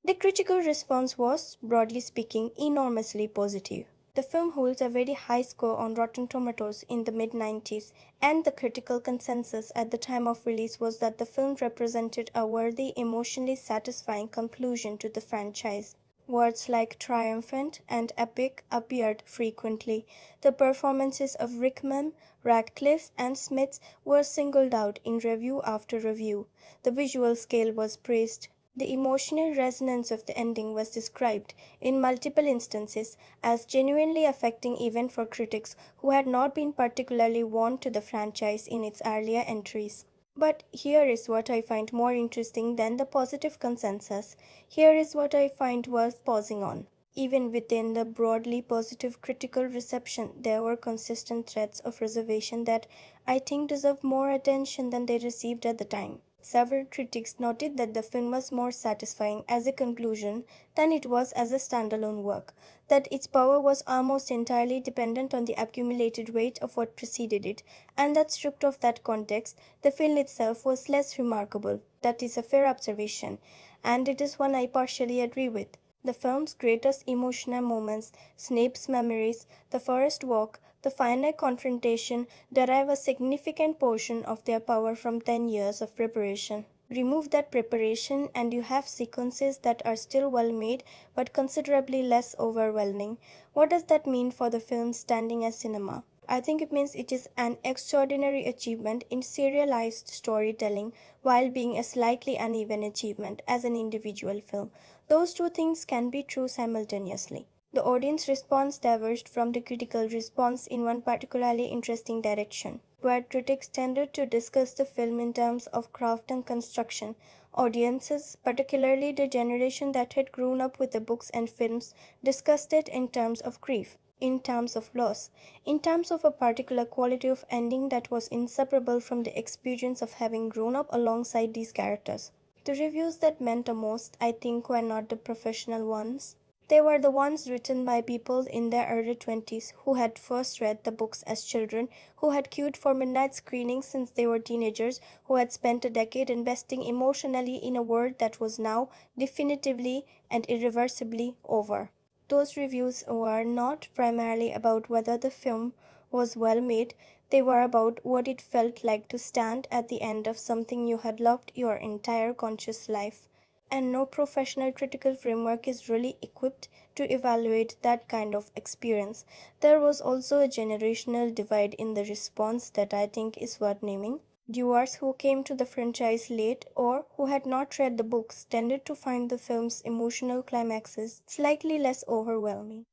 The critical response was, broadly speaking, enormously positive. The film holds a very high score on Rotten Tomatoes in the mid-90s, and the critical consensus at the time of release was that the film represented a worthy, emotionally satisfying conclusion to the franchise. Words like triumphant and epic appeared frequently. The performances of Rickman, Radcliffe, and Smith were singled out in review after review. The visual scale was praised. The emotional resonance of the ending was described, in multiple instances, as genuinely affecting even for critics who had not been particularly warm to the franchise in its earlier entries. But here is what I find more interesting than the positive consensus. Here is what I find worth pausing on. Even within the broadly positive critical reception, there were consistent threads of reservation that I think deserve more attention than they received at the time. Several critics noted that the film was more satisfying as a conclusion than it was as a standalone work, that its power was almost entirely dependent on the accumulated weight of what preceded it, and that stripped of that context, the film itself was less remarkable. That is a fair observation, and it is one I partially agree with. The film's greatest emotional moments, Snape's memories, the forest walk, the final confrontation, derive a significant portion of their power from 10 years of preparation. Remove that preparation and you have sequences that are still well made but considerably less overwhelming. What does that mean for the film standing as cinema? I think it means it is an extraordinary achievement in serialized storytelling while being a slightly uneven achievement as an individual film. Those two things can be true simultaneously. The audience response diverged from the critical response in one particularly interesting direction. Where critics tended to discuss the film in terms of craft and construction, audiences, particularly the generation that had grown up with the books and films, discussed it in terms of grief, in terms of loss, in terms of a particular quality of ending that was inseparable from the experience of having grown up alongside these characters. The reviews that meant the most, I think, were not the professional ones. They were the ones written by people in their early 20s who had first read the books as children, who had queued for midnight screenings since they were teenagers, who had spent a decade investing emotionally in a world that was now definitively and irreversibly over. Those reviews were not primarily about whether the film was well made, they were about what it felt like to stand at the end of something you had loved your entire conscious life. And no professional critical framework is really equipped to evaluate that kind of experience. There was also a generational divide in the response that I think is worth naming. Viewers who came to the franchise late or who had not read the books tended to find the film's emotional climaxes slightly less overwhelming,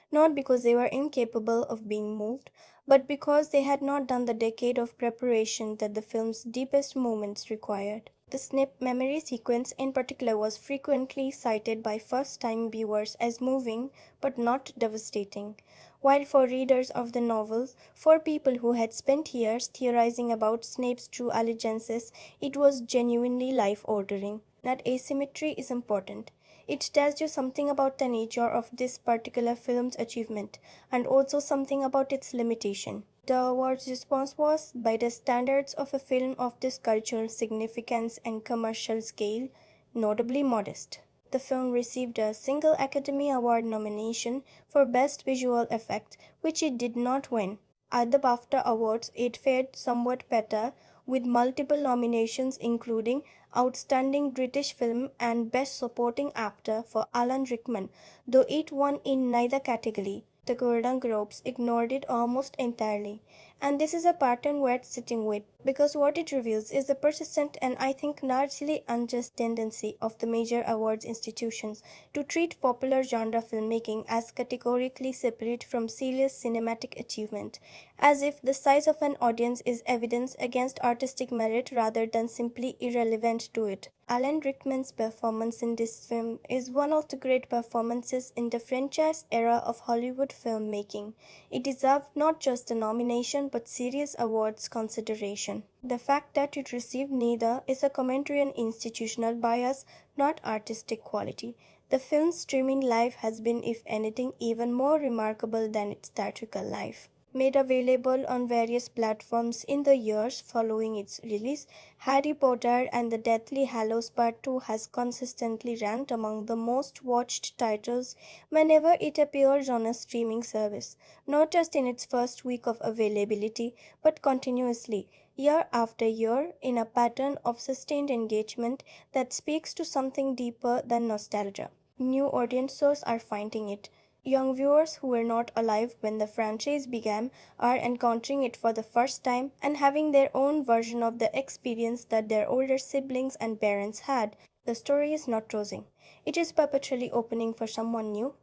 not because they were incapable of being moved, but because they had not done the decade of preparation that the film's deepest moments required. The Snip memory sequence in particular was frequently cited by first-time viewers as moving but not devastating, while for readers of the novels, for people who had spent years theorizing about Snape's true allegiances, it was genuinely life-altering. That asymmetry is important. It tells you something about the nature of this particular film's achievement, and also something about its limitation. The award's response was, by the standards of a film of this cultural significance and commercial scale, notably modest. The film received a single Academy Award nomination for Best Visual Effect, which it did not win. At the BAFTA Awards, it fared somewhat better, with multiple nominations including Outstanding British Film and Best Supporting Actor for Alan Rickman, though it won in neither category. The Golden Globes ignored it almost entirely, and this is a pattern worth sitting with. Because what it reveals is the persistent and I think largely unjust tendency of the major awards institutions to treat popular genre filmmaking as categorically separate from serious cinematic achievement, as if the size of an audience is evidence against artistic merit rather than simply irrelevant to it. Alan Rickman's performance in this film is one of the great performances in the franchise era of Hollywood filmmaking. It deserved not just a nomination but serious awards consideration. The fact that it received neither is a commentary on institutional bias, not artistic quality. The film's streaming life has been, if anything, even more remarkable than its theatrical life. Made available on various platforms in the years following its release, Harry Potter and the Deathly Hallows Part 2 has consistently ranked among the most watched titles whenever it appears on a streaming service, not just in its first week of availability, but continuously, year after year, in a pattern of sustained engagement that speaks to something deeper than nostalgia. New audiences are finding it. Young viewers who were not alive when the franchise began are encountering it for the first time and having their own version of the experience that their older siblings and parents had. The story is not closing. It is perpetually opening for someone new,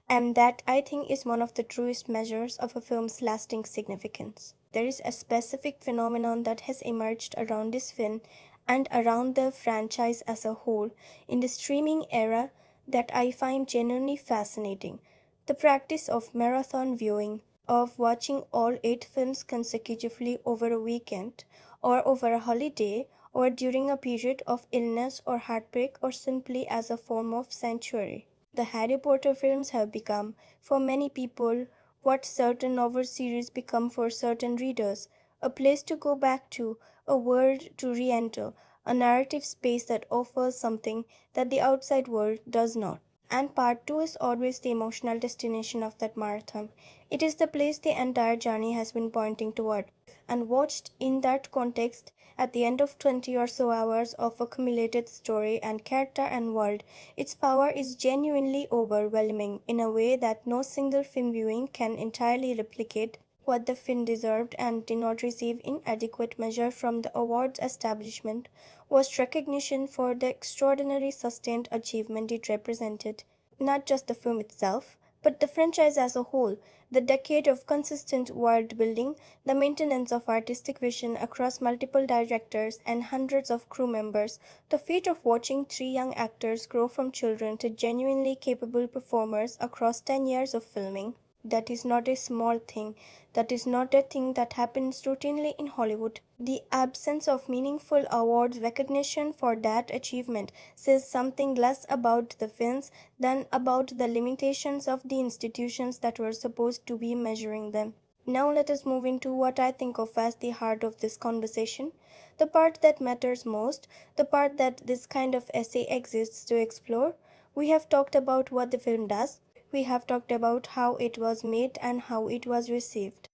and that I think is one of the truest measures of a film's lasting significance. There is a specific phenomenon that has emerged around this film and around the franchise as a whole in the streaming era that I find genuinely fascinating. The practice of marathon viewing, of watching all 8 films consecutively over a weekend, or over a holiday, or during a period of illness or heartbreak, or simply as a form of sanctuary. The Harry Potter films have become, for many people, what certain novel series become for certain readers, a place to go back to, a world to re enter, a narrative space that offers something that the outside world does not. And part 2 is always the emotional destination of that marathon. It is the place the entire journey has been pointing toward. And watched in that context, at the end of 20 or so hours of accumulated story and character and world, its power is genuinely overwhelming in a way that no single film viewing can entirely replicate. What the film deserved and did not receive in adequate measure from the awards establishment was recognition for the extraordinary sustained achievement it represented. Not just the film itself, but the franchise as a whole, the decade of consistent world building, the maintenance of artistic vision across multiple directors and hundreds of crew members, the feat of watching 3 young actors grow from children to genuinely capable performers across 10 years of filming. That is not a small thing. That is not a thing that happens routinely in Hollywood. The absence of meaningful awards recognition for that achievement says something less about the films than about the limitations of the institutions that were supposed to be measuring them. Now let us move into what I think of as the heart of this conversation, the part that matters most, the part that this kind of essay exists to explore. We have talked about what the film does. We have talked about how it was made and how it was received.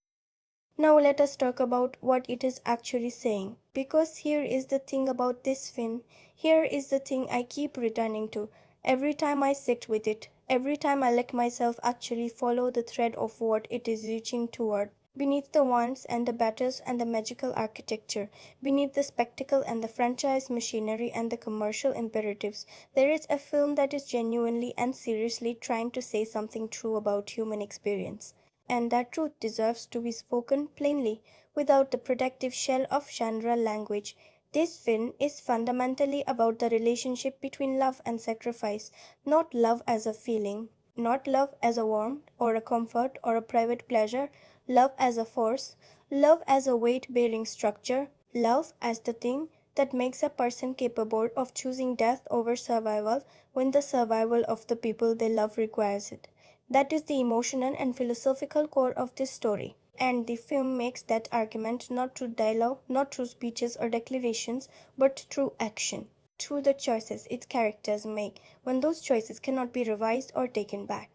Now let us talk about what it is actually saying. Because here is the thing about this film. Here is the thing I keep returning to. Every time I sit with it, every time I let myself actually follow the thread of what it is reaching toward. Beneath the wands and the battles and the magical architecture, beneath the spectacle and the franchise machinery and the commercial imperatives, there is a film that is genuinely and seriously trying to say something true about human experience. And that truth deserves to be spoken plainly, without the protective shell of genre language. This film is fundamentally about the relationship between love and sacrifice, not love as a feeling, not love as a warmth or a comfort or a private pleasure, love as a force, love as a weight bearing structure, love as the thing that makes a person capable of choosing death over survival when the survival of the people they love requires it. That is the emotional and philosophical core of this story. And the film makes that argument not through dialogue, not through speeches or declarations, but through action, through the choices its characters make when those choices cannot be revised or taken back.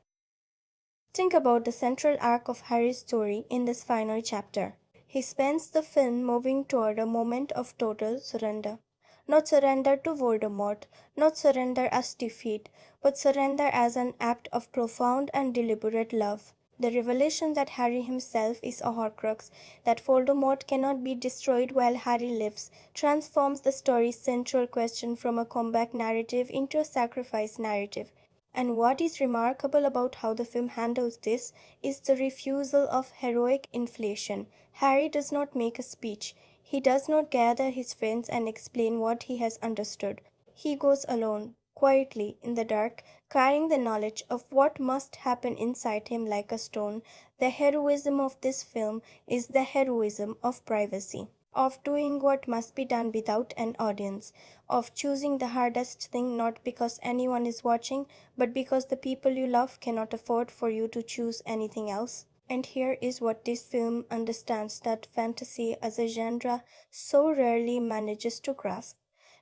Think about the central arc of Harry's story in this final chapter. He spends the film moving toward a moment of total surrender. Not surrender to Voldemort, not surrender as defeat, but surrender as an act of profound and deliberate love. The revelation that Harry himself is a Horcrux, that Voldemort cannot be destroyed while Harry lives, transforms the story's central question from a comeback narrative into a sacrifice narrative. And what is remarkable about how the film handles this is the refusal of heroic inflation. Harry does not make a speech. He does not gather his friends and explain what he has understood. He goes alone, quietly, in the dark, carrying the knowledge of what must happen inside him like a stone. The heroism of this film is the heroism of privacy, of doing what must be done without an audience, of choosing the hardest thing not because anyone is watching, but because the people you love cannot afford for you to choose anything else. And here is what this film understands that fantasy as a genre so rarely manages to grasp.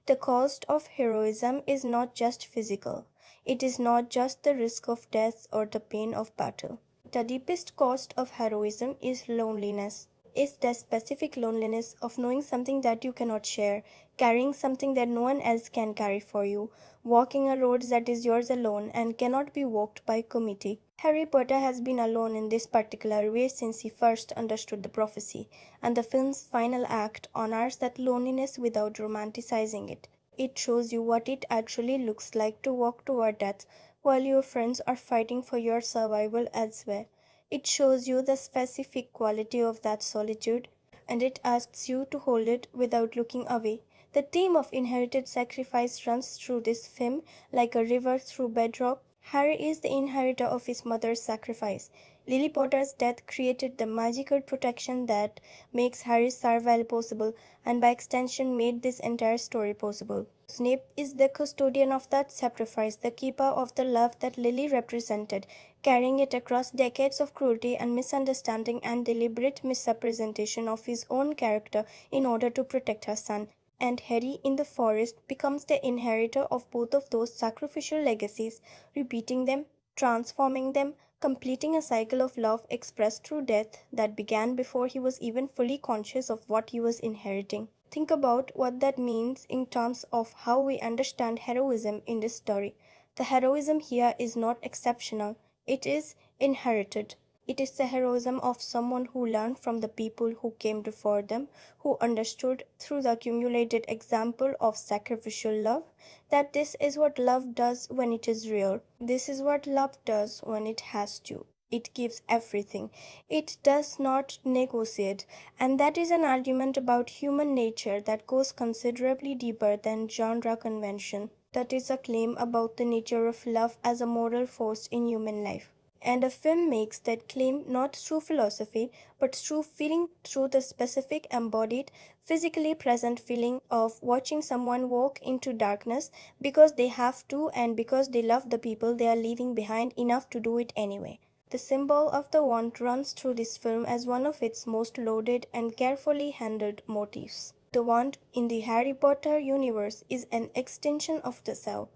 The cost of heroism is not just physical. It is not just the risk of death or the pain of battle. The deepest cost of heroism is loneliness. It's the specific loneliness of knowing something that you cannot share, carrying something that no one else can carry for you, walking a road that is yours alone and cannot be walked by committee. Harry Potter has been alone in this particular way since he first understood the prophecy, and the film's final act honors that loneliness without romanticizing it. It shows you what it actually looks like to walk toward death while your friends are fighting for your survival elsewhere. It shows you the specific quality of that solitude, and it asks you to hold it without looking away. The theme of inherited sacrifice runs through this film like a river through bedrock. Harry is the inheritor of his mother's sacrifice. Lily Potter's death created the magical protection that makes Harry's survival possible, and by extension made this entire story possible. Snape is the custodian of that sacrifice, the keeper of the love that Lily represented, carrying it across decades of cruelty and misunderstanding and deliberate misrepresentation of his own character in order to protect her son. And Harry in the forest becomes the inheritor of both of those sacrificial legacies, repeating them, transforming them, completing a cycle of love expressed through death that began before he was even fully conscious of what he was inheriting. Think about what that means in terms of how we understand heroism in this story. The heroism here is not exceptional, it is inherited. It is the heroism of someone who learned from the people who came before them, who understood through the accumulated example of sacrificial love that this is what love does when it is real. This is what love does when it has to. It gives everything. It does not negotiate. And that is an argument about human nature that goes considerably deeper than genre convention. That is a claim about the nature of love as a moral force in human life. And a film makes that claim not through philosophy, but through feeling, through the specific embodied, physically present feeling of watching someone walk into darkness because they have to and because they love the people they are leaving behind enough to do it anyway. The symbol of the wand runs through this film as one of its most loaded and carefully handled motifs. The wand in the Harry Potter universe is an extension of the self.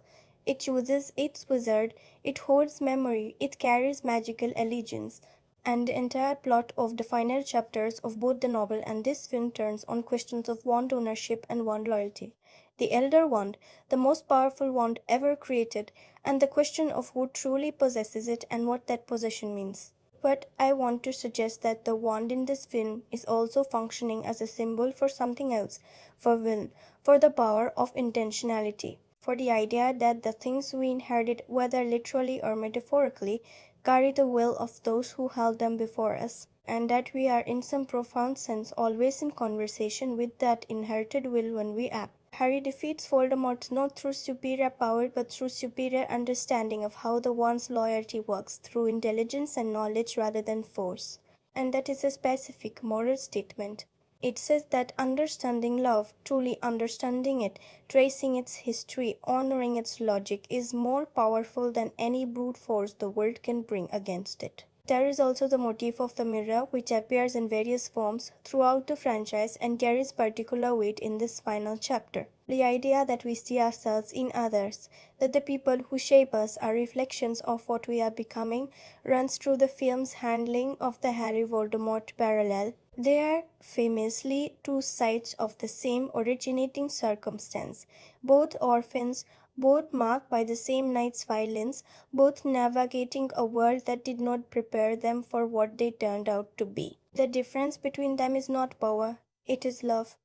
It chooses its wizard, it holds memory, it carries magical allegiance, and the entire plot of the final chapters of both the novel and this film turns on questions of wand ownership and wand loyalty. The Elder Wand, the most powerful wand ever created, and the question of who truly possesses it and what that possession means. But I want to suggest that the wand in this film is also functioning as a symbol for something else, for will, for the power of intentionality, for the idea that the things we inherit, whether literally or metaphorically, carry the will of those who held them before us, and that we are in some profound sense always in conversation with that inherited will when we act. Harry defeats Voldemort not through superior power but through superior understanding of how the wand's loyalty works, through intelligence and knowledge rather than force. And that is a specific moral statement. It says that understanding love, truly understanding it, tracing its history, honoring its logic, is more powerful than any brute force the world can bring against it. There is also the motif of the mirror, which appears in various forms throughout the franchise and carries particular weight in this final chapter. The idea that we see ourselves in others, that the people who shape us are reflections of what we are becoming, runs through the film's handling of the Harry Voldemort parallel. They are famously two sides of the same originating circumstance, both orphans, both marked by the same night's violence, both navigating a world that did not prepare them for what they turned out to be. The difference between them is not power, it is love.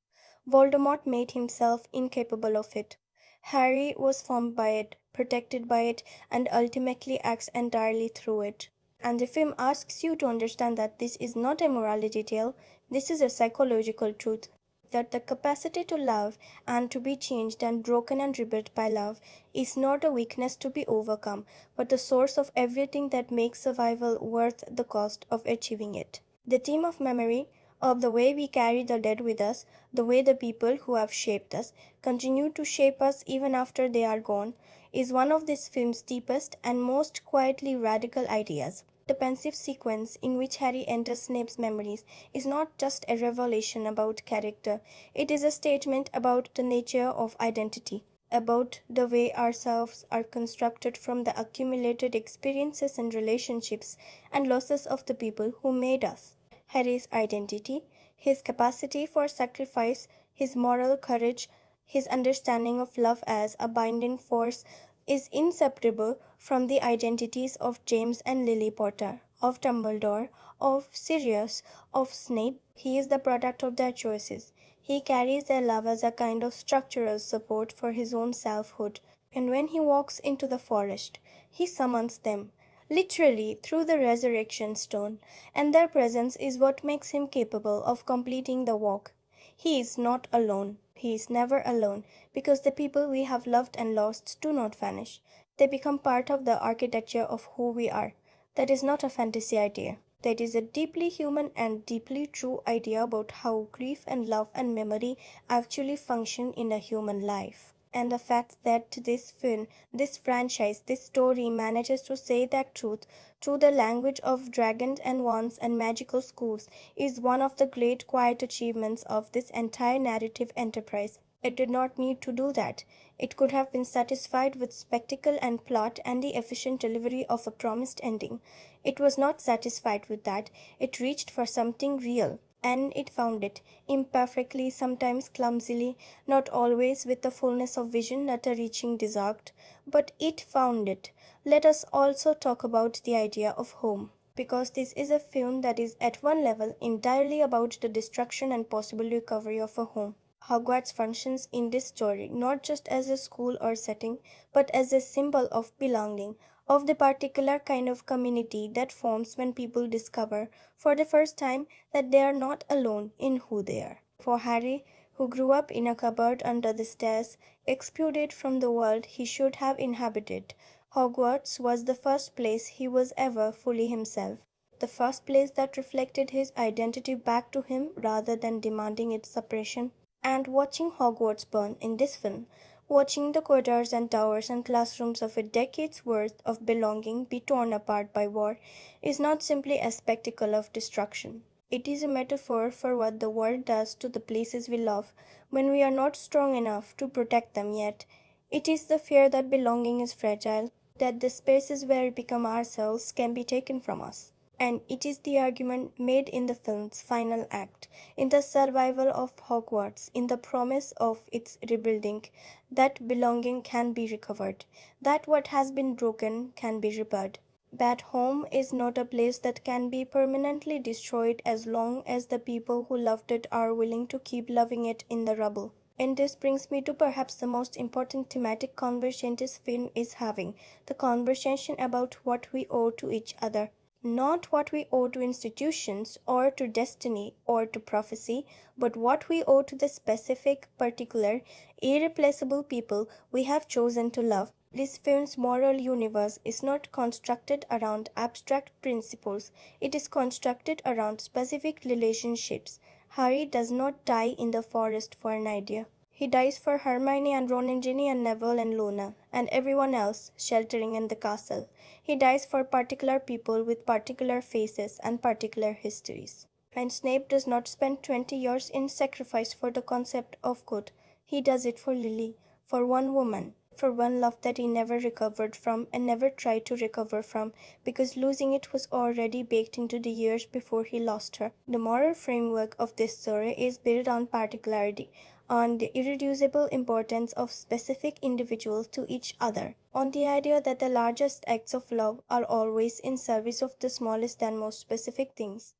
Voldemort made himself incapable of it. Harry was formed by it, protected by it, and ultimately acts entirely through it. And the film asks you to understand that this is not a morality tale, this is a psychological truth. That the capacity to love and to be changed and broken and rebuilt by love is not a weakness to be overcome, but the source of everything that makes survival worth the cost of achieving it. The theme of memory, of the way we carry the dead with us, the way the people who have shaped us continue to shape us even after they are gone, is one of this film's deepest and most quietly radical ideas. The pensive sequence in which Harry enters Snape's memories is not just a revelation about character, it is a statement about the nature of identity, about the way ourselves are constructed from the accumulated experiences and relationships and losses of the people who made us. Harry's identity, his capacity for sacrifice, his moral courage, his understanding of love as a binding force is inseparable from the identities of James and Lily Potter, of Dumbledore, of Sirius, of Snape. He is the product of their choices. He carries their love as a kind of structural support for his own selfhood. And when he walks into the forest, he summons them, literally through the resurrection stone, and their presence is what makes him capable of completing the walk. He is not alone. He is never alone, because the people we have loved and lost do not vanish. They become part of the architecture of who we are. That is not a fantasy idea. That is a deeply human and deeply true idea about how grief and love and memory actually function in a human life. And the fact that this film, this franchise, this story manages to say that truth through the language of dragons and wands and magical schools is one of the great quiet achievements of this entire narrative enterprise. It did not need to do that. It could have been satisfied with spectacle and plot and the efficient delivery of a promised ending. It was not satisfied with that. It reached for something real. And it found it, imperfectly, sometimes clumsily, not always with the fullness of vision that a reaching desired. But it found it. Let us also talk about the idea of home, because this is a film that is at one level entirely about the destruction and possible recovery of a home. Hogwarts functions in this story not just as a school or setting, but as a symbol of belonging, of the particular kind of community that forms when people discover, for the first time, that they are not alone in who they are. For Harry, who grew up in a cupboard under the stairs, excluded from the world he should have inhabited, Hogwarts was the first place he was ever fully himself, the first place that reflected his identity back to him rather than demanding its suppression. And watching Hogwarts burn in this film, watching the corridors and towers and classrooms of a decade's worth of belonging be torn apart by war, is not simply a spectacle of destruction. It is a metaphor for what the world does to the places we love when we are not strong enough to protect them yet. It is the fear that belonging is fragile, that the spaces where we become ourselves can be taken from us. And it is the argument made in the film's final act, in the survival of Hogwarts, in the promise of its rebuilding, that belonging can be recovered, that what has been broken can be repaired, that home is not a place that can be permanently destroyed as long as the people who loved it are willing to keep loving it in the rubble. And this brings me to perhaps the most important thematic conversation this film is having, the conversation about what we owe to each other. Not what we owe to institutions or to destiny or to prophecy, but what we owe to the specific, particular, irreplaceable people we have chosen to love. This film's moral universe is not constructed around abstract principles, it is constructed around specific relationships. Harry does not die in the forest for an idea. He dies for Hermione and Ron and Ginny and Neville and Luna and everyone else sheltering in the castle. He dies for particular people with particular faces and particular histories. And Snape does not spend 20 years in sacrifice for the concept of good. He does it for Lily, for one woman. For one love that he never recovered from and never tried to recover from, because losing it was already baked into the years before he lost her. The moral framework of this story is built on particularity, on the irreducible importance of specific individuals to each other, on the idea that the largest acts of love are always in service of the smallest and most specific things.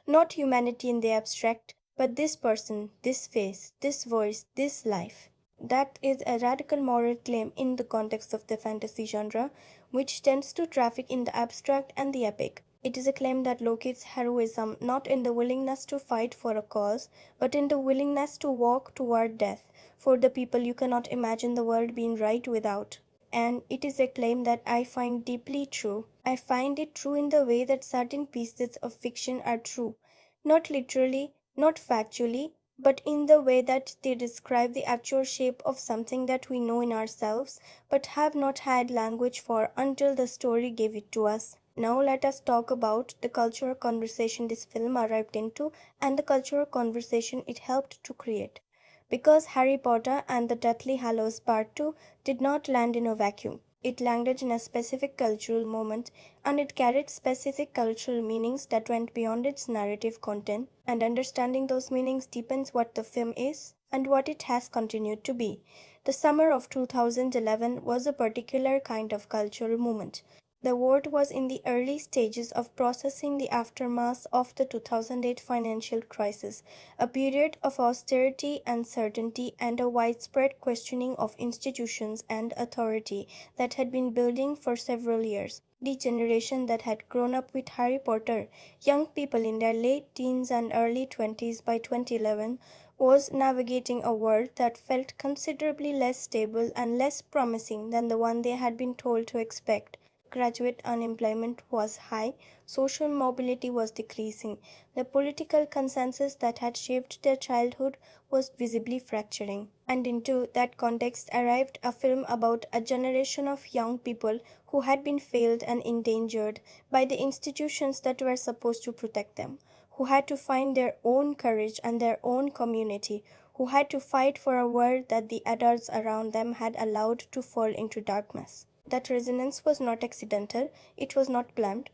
Not humanity in the abstract, but this person, this face, this voice, this life. That is a radical moral claim in the context of the fantasy genre, which tends to traffic in the abstract and the epic. It is a claim that locates heroism not in the willingness to fight for a cause, but in the willingness to walk toward death for the people you cannot imagine the world being right without. And it is a claim that I find deeply true. I find it true in the way that certain pieces of fiction are true, not literally, not factually, but in the way that they describe the actual shape of something that we know in ourselves, but have not had language for until the story gave it to us. Now let us talk about the cultural conversation this film arrived into and the cultural conversation it helped to create. Because Harry Potter and the Deathly Hallows Part 2 did not land in a vacuum. It landed in a specific cultural moment, and it carried specific cultural meanings that went beyond its narrative content, and understanding those meanings deepens what the film is and what it has continued to be. The summer of 2011 was a particular kind of cultural moment. The world was in the early stages of processing the aftermath of the 2008 financial crisis, a period of austerity, uncertainty, and a widespread questioning of institutions and authority that had been building for several years. The generation that had grown up with Harry Potter, young people in their late teens and early 20s by 2011, was navigating a world that felt considerably less stable and less promising than the one they had been told to expect. Graduate unemployment was high, social mobility was decreasing, the political consensus that had shaped their childhood was visibly fracturing. And into that context arrived a film about a generation of young people who had been failed and endangered by the institutions that were supposed to protect them, who had to find their own courage and their own community, who had to fight for a world that the adults around them had allowed to fall into darkness. That resonance was not accidental, it was not planned,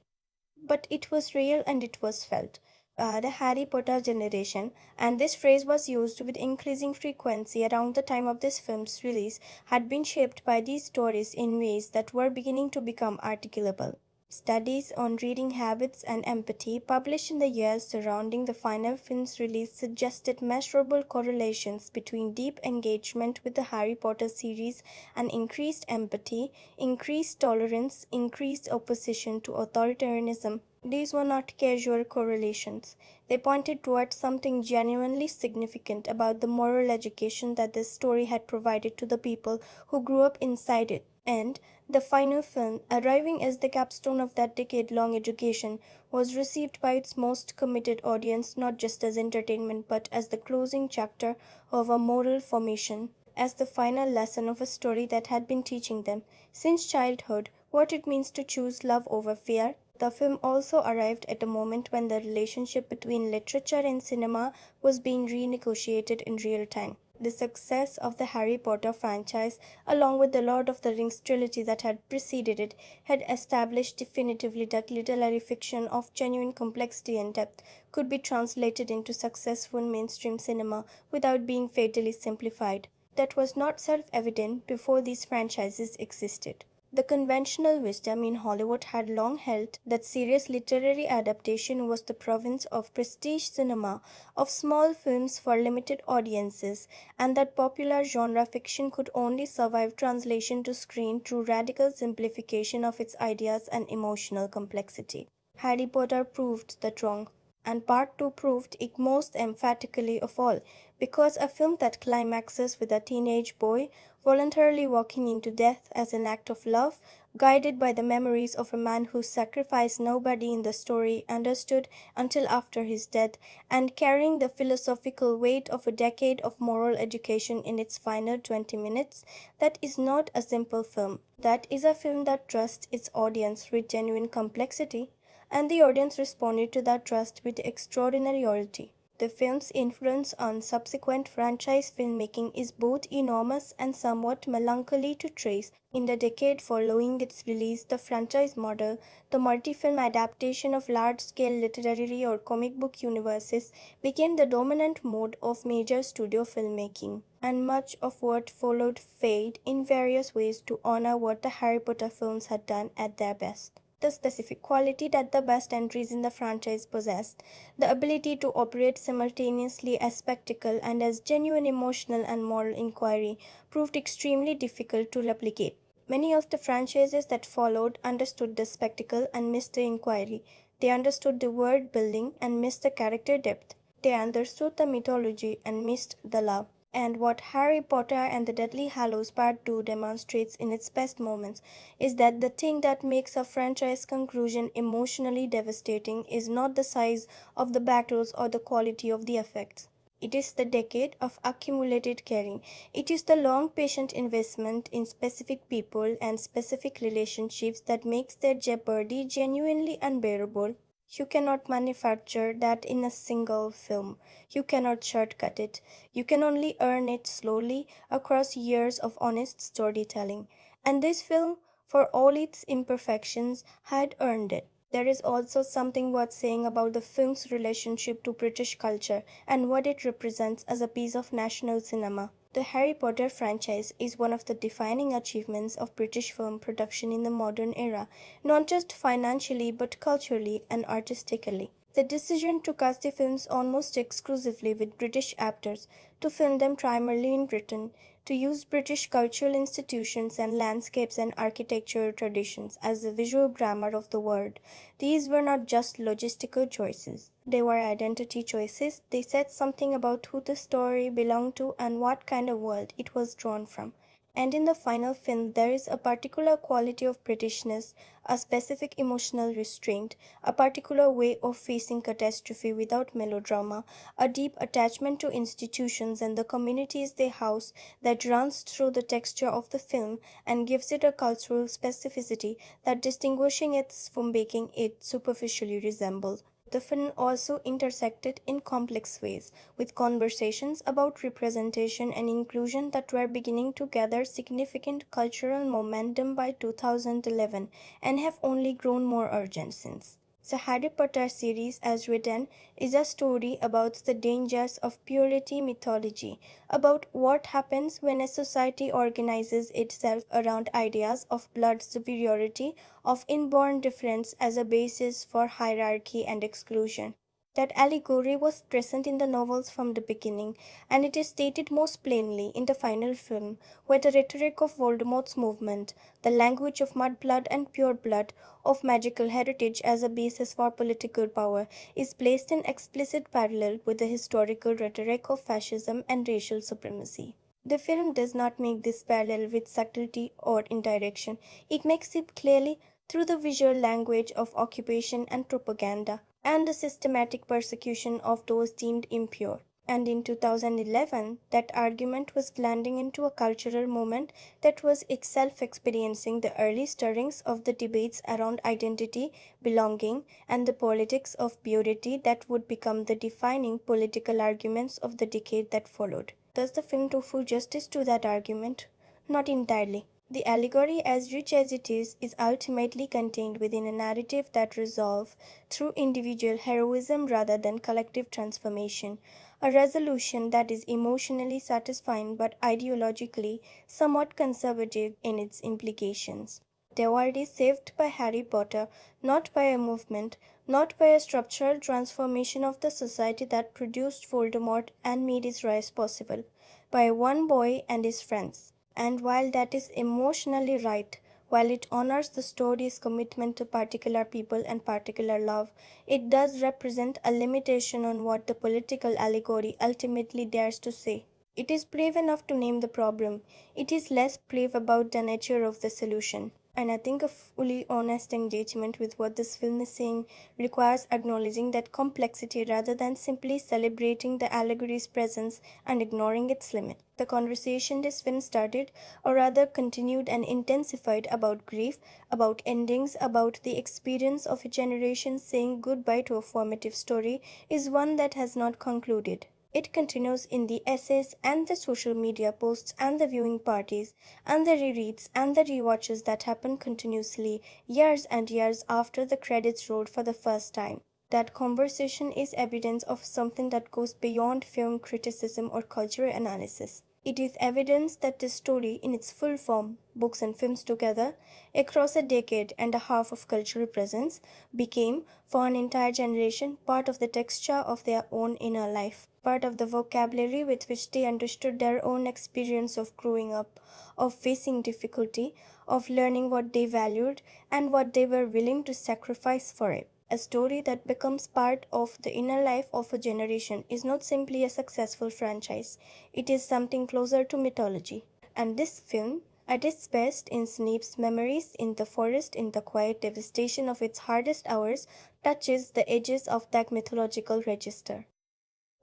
but it was real and it was felt. The Harry Potter generation, and this phrase was used with increasing frequency around the time of this film's release, had been shaped by these stories in ways that were beginning to become articulable. Studies on reading habits and empathy published in the years surrounding the final film's release suggested measurable correlations between deep engagement with the Harry Potter series and increased empathy, increased tolerance, increased opposition to authoritarianism. These were not casual correlations. They pointed towards something genuinely significant about the moral education that this story had provided to the people who grew up inside it. And the final film, arriving as the capstone of that decade-long education, was received by its most committed audience not just as entertainment but as the closing chapter of a moral formation, as the final lesson of a story that had been teaching them, since childhood, what it means to choose love over fear. The film also arrived at a moment when the relationship between literature and cinema was being renegotiated in real time. The success of the Harry Potter franchise, along with the Lord of the Rings trilogy that had preceded it, had established definitively that literary fiction of genuine complexity and depth could be translated into successful mainstream cinema without being fatally simplified. That was not self-evident before these franchises existed. The conventional wisdom in Hollywood had long held that serious literary adaptation was the province of prestige cinema, of small films for limited audiences, and that popular genre fiction could only survive translation to screen through radical simplification of its ideas and emotional complexity. Harry Potter proved that wrong, and Part 2 proved it most emphatically of all, because a film that climaxes with a teenage boy voluntarily walking into death as an act of love, guided by the memories of a man whose sacrifice nobody in the story understood until after his death, and carrying the philosophical weight of a decade of moral education in its final 20 minutes, that is not a simple film. That is a film that trusts its audience with genuine complexity, and the audience responded to that trust with extraordinary loyalty. The film's influence on subsequent franchise filmmaking is both enormous and somewhat melancholy to trace. In the decade following its release, the franchise model, the multi-film adaptation of large-scale literary or comic book universes, became the dominant mode of major studio filmmaking, and much of what followed failed in various ways to honor what the Harry Potter films had done at their best. The specific quality that the best entries in the franchise possessed, the ability to operate simultaneously as spectacle and as genuine emotional and moral inquiry, proved extremely difficult to replicate. Many of the franchises that followed understood the spectacle and missed the inquiry. They understood the world building and missed the character depth. They understood the mythology and missed the love. And what Harry Potter and the Deathly Hallows Part 2 demonstrates in its best moments is that the thing that makes a franchise conclusion emotionally devastating is not the size of the battles or the quality of the effects. It is the decade of accumulated caring. It is the long patient investment in specific people and specific relationships that makes their jeopardy genuinely unbearable. You cannot manufacture that in a single film. You cannot shortcut it. You can only earn it slowly across years of honest storytelling. And this film, for all its imperfections, had earned it. There is also something worth saying about the film's relationship to British culture and what it represents as a piece of national cinema. The Harry Potter franchise is one of the defining achievements of British film production in the modern era, not just financially but culturally and artistically. The decision to cast the films almost exclusively with British actors, to film them primarily in Britain, to use British cultural institutions and landscapes and architectural traditions as the visual grammar of the world. These were not just logistical choices. They were identity choices. They said something about who the story belonged to and what kind of world it was drawn from. And in the final film, there is a particular quality of Britishness, a specific emotional restraint, a particular way of facing catastrophe without melodrama, a deep attachment to institutions and the communities they house that runs through the texture of the film and gives it a cultural specificity that distinguishing it from making it superficially resemble. The film also intersected in complex ways with conversations about representation and inclusion that were beginning to gather significant cultural momentum by 2011 and have only grown more urgent since. The Harry Potter series, as written, is a story about the dangers of purity mythology, about what happens when a society organizes itself around ideas of blood superiority, of inborn difference as a basis for hierarchy and exclusion. That allegory was present in the novels from the beginning, and it is stated most plainly in the final film, where the rhetoric of Voldemort's movement, the language of mudblood and pureblood, of magical heritage as a basis for political power, is placed in explicit parallel with the historical rhetoric of fascism and racial supremacy. The film does not make this parallel with subtlety or indirection. It makes it clearly through the visual language of occupation and propaganda, and the systematic persecution of those deemed impure. And in 2011, that argument was blending into a cultural movement that was itself experiencing the early stirrings of the debates around identity, belonging, and the politics of purity that would become the defining political arguments of the decade that followed. Does the film do full justice to that argument? Not entirely. The allegory, as rich as it is ultimately contained within a narrative that resolves through individual heroism rather than collective transformation, a resolution that is emotionally satisfying but ideologically somewhat conservative in its implications. The world is saved by Harry Potter, not by a movement, not by a structural transformation of the society that produced Voldemort and made his rise possible, by one boy and his friends. And while that is emotionally right, while it honors the story's commitment to particular people and particular love, it does represent a limitation on what the political allegory ultimately dares to say. It is brave enough to name the problem. It is less brave about the nature of the solution. And I think a fully honest engagement with what this film is saying requires acknowledging that complexity rather than simply celebrating the allegory's presence and ignoring its limit. The conversation this film started, or rather continued and intensified, about grief, about endings, about the experience of a generation saying goodbye to a formative story, is one that has not concluded. It continues in the essays and the social media posts and the viewing parties and the rereads and the rewatches that happen continuously years and years after the credits rolled for the first time. That conversation is evidence of something that goes beyond film criticism or cultural analysis. It is evidence that this story, in its full form, books and films together, across a decade and a half of cultural presence, became, for an entire generation, part of the texture of their own inner life, part of the vocabulary with which they understood their own experience of growing up, of facing difficulty, of learning what they valued and what they were willing to sacrifice for it. A story that becomes part of the inner life of a generation is not simply a successful franchise, it is something closer to mythology. And this film, at its best, in Snape's memories, in the forest, in the quiet devastation of its hardest hours, touches the edges of that mythological register.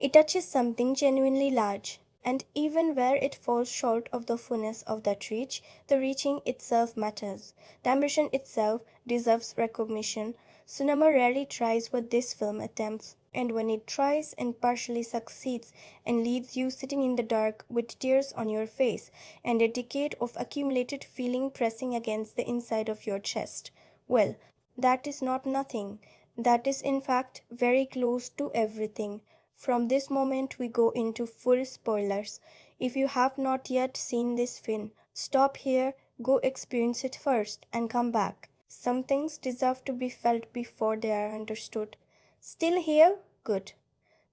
It touches something genuinely large, and even where it falls short of the fullness of that reach, the reaching itself matters. The ambition itself deserves recognition. Cinema rarely tries what this film attempts, and when it tries and partially succeeds and leaves you sitting in the dark with tears on your face and a decade of accumulated feeling pressing against the inside of your chest, well, that is not nothing. That is, in fact, very close to everything. From this moment, we go into full spoilers. If you have not yet seen this film, stop here, go experience it first, and come back. Some things deserve to be felt before they are understood. Still here? Good.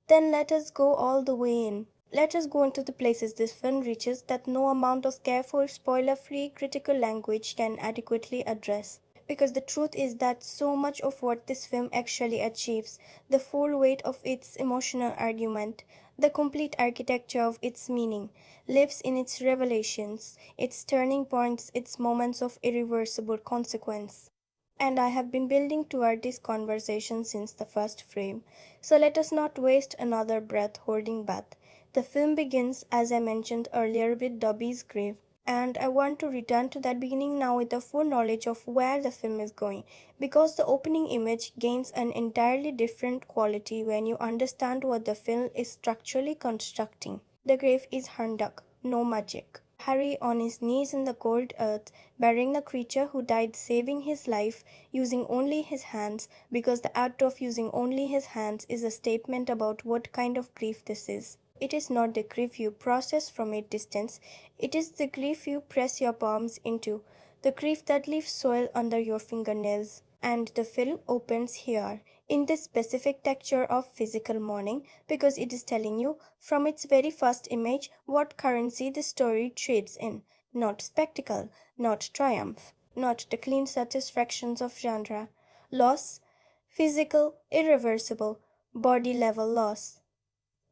Then let us go all the way in. Let us go into the places this film reaches that no amount of careful, spoiler-free, critical language can adequately address. Because the truth is that so much of what this film actually achieves, the full weight of its emotional argument, the complete architecture of its meaning, lives in its revelations, its turning points, its moments of irreversible consequence. And I have been building toward this conversation since the first frame, so let us not waste another breath holding back. The film begins, as I mentioned earlier, with Dobby's grave, and I want to return to that beginning now with the full knowledge of where the film is going, because the opening image gains an entirely different quality when you understand what the film is structurally constructing. The grave is Harduk, no magic. Harry on his knees in the cold earth, burying the creature who died saving his life, using only his hands, because the act of using only his hands is a statement about what kind of grief this is. It is not the grief you process from a distance, it is the grief you press your palms into, the grief that leaves soil under your fingernails. And the film opens here, in this specific texture of physical mourning, because it is telling you, from its very first image, what currency the story trades in. Not spectacle, not triumph, not the clean satisfactions of genre. Loss, physical, irreversible, body level loss.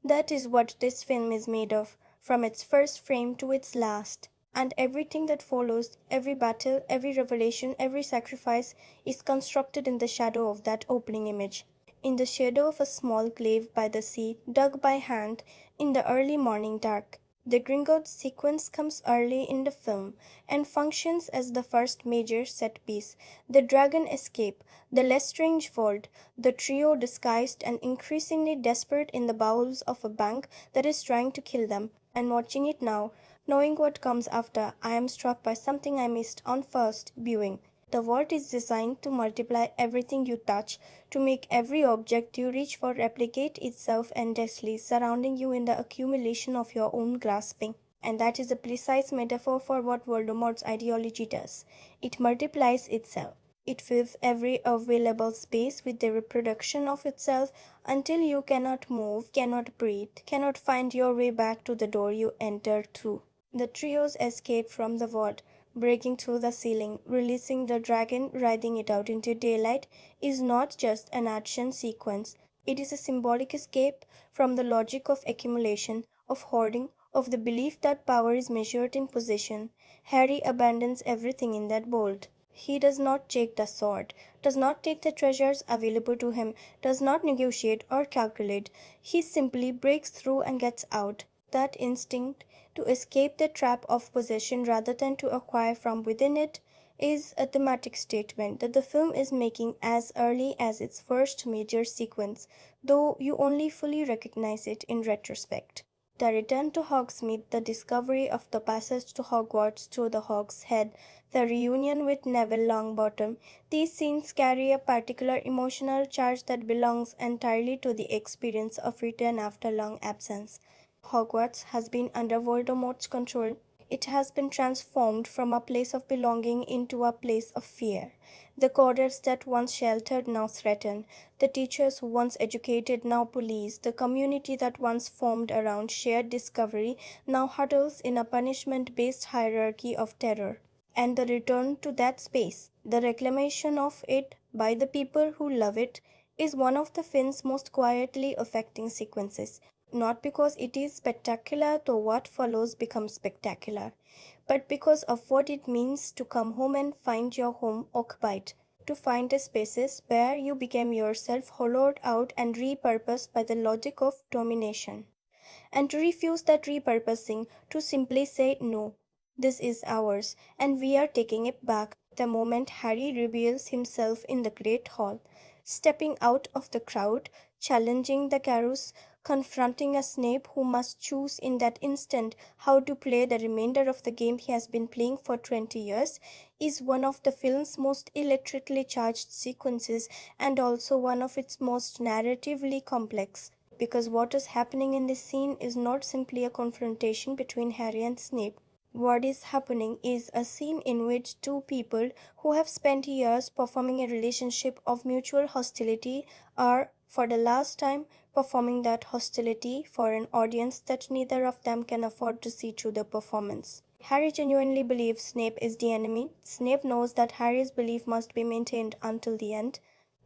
That is what this film is made of, from its first frame to its last. And everything that follows, every battle, every revelation, every sacrifice, is constructed in the shadow of that opening image. In the shadow of a small grave by the sea, dug by hand, in the early morning dark. The Gringotts sequence comes early in the film and functions as the first major set piece. The dragon escape, the Lestrange vault, the trio disguised and increasingly desperate in the bowels of a bank that is trying to kill them. And watching it now, knowing what comes after, I am struck by something I missed on first viewing. The vault is designed to multiply everything you touch, to make every object you reach for replicate itself endlessly, surrounding you in the accumulation of your own grasping. And that is a precise metaphor for what Voldemort's ideology does. It multiplies itself. It fills every available space with the reproduction of itself until you cannot move, cannot breathe, cannot find your way back to the door you entered through. The trio's escape from the vault, breaking through the ceiling, releasing the dragon, riding it out into daylight, is not just an action sequence. It is a symbolic escape from the logic of accumulation, of hoarding, of the belief that power is measured in possession. Harry abandons everything in that bolt. He does not take the sword, does not take the treasures available to him, does not negotiate or calculate. He simply breaks through and gets out. That instinct to escape the trap of possession rather than to acquire from within it is a thematic statement that the film is making as early as its first major sequence, though you only fully recognize it in retrospect. The return to Hogsmeade, the discovery of the passage to Hogwarts through the Hog's Head, the reunion with Neville Longbottom, these scenes carry a particular emotional charge that belongs entirely to the experience of return after long absence. Hogwarts has been under Voldemort's control. It has been transformed from a place of belonging into a place of fear. The corridors that once sheltered now threaten. The teachers who once educated now police. The community that once formed around shared discovery now huddles in a punishment-based hierarchy of terror. And the return to that space, the reclamation of it by the people who love it, is one of the film's most quietly affecting sequences. Not because it is spectacular, though what follows becomes spectacular, but because of what it means to come home and find your home occupied, to find the spaces where you became yourself hollowed out and repurposed by the logic of domination, and to refuse that repurposing, to simply say no. This is ours, and we are taking it back. The moment Harry reveals himself in the Great Hall, stepping out of the crowd, challenging the Carus, confronting a Snape who must choose in that instant how to play the remainder of the game he has been playing for 20 years, is one of the film's most electrically charged sequences and also one of its most narratively complex. Because what is happening in this scene is not simply a confrontation between Harry and Snape. What is happening is a scene in which two people who have spent years performing a relationship of mutual hostility are, for the last time, performing that hostility for an audience that neither of them can afford to see through the performance. Harry genuinely believes Snape is the enemy. Snape knows that Harry's belief must be maintained until the end.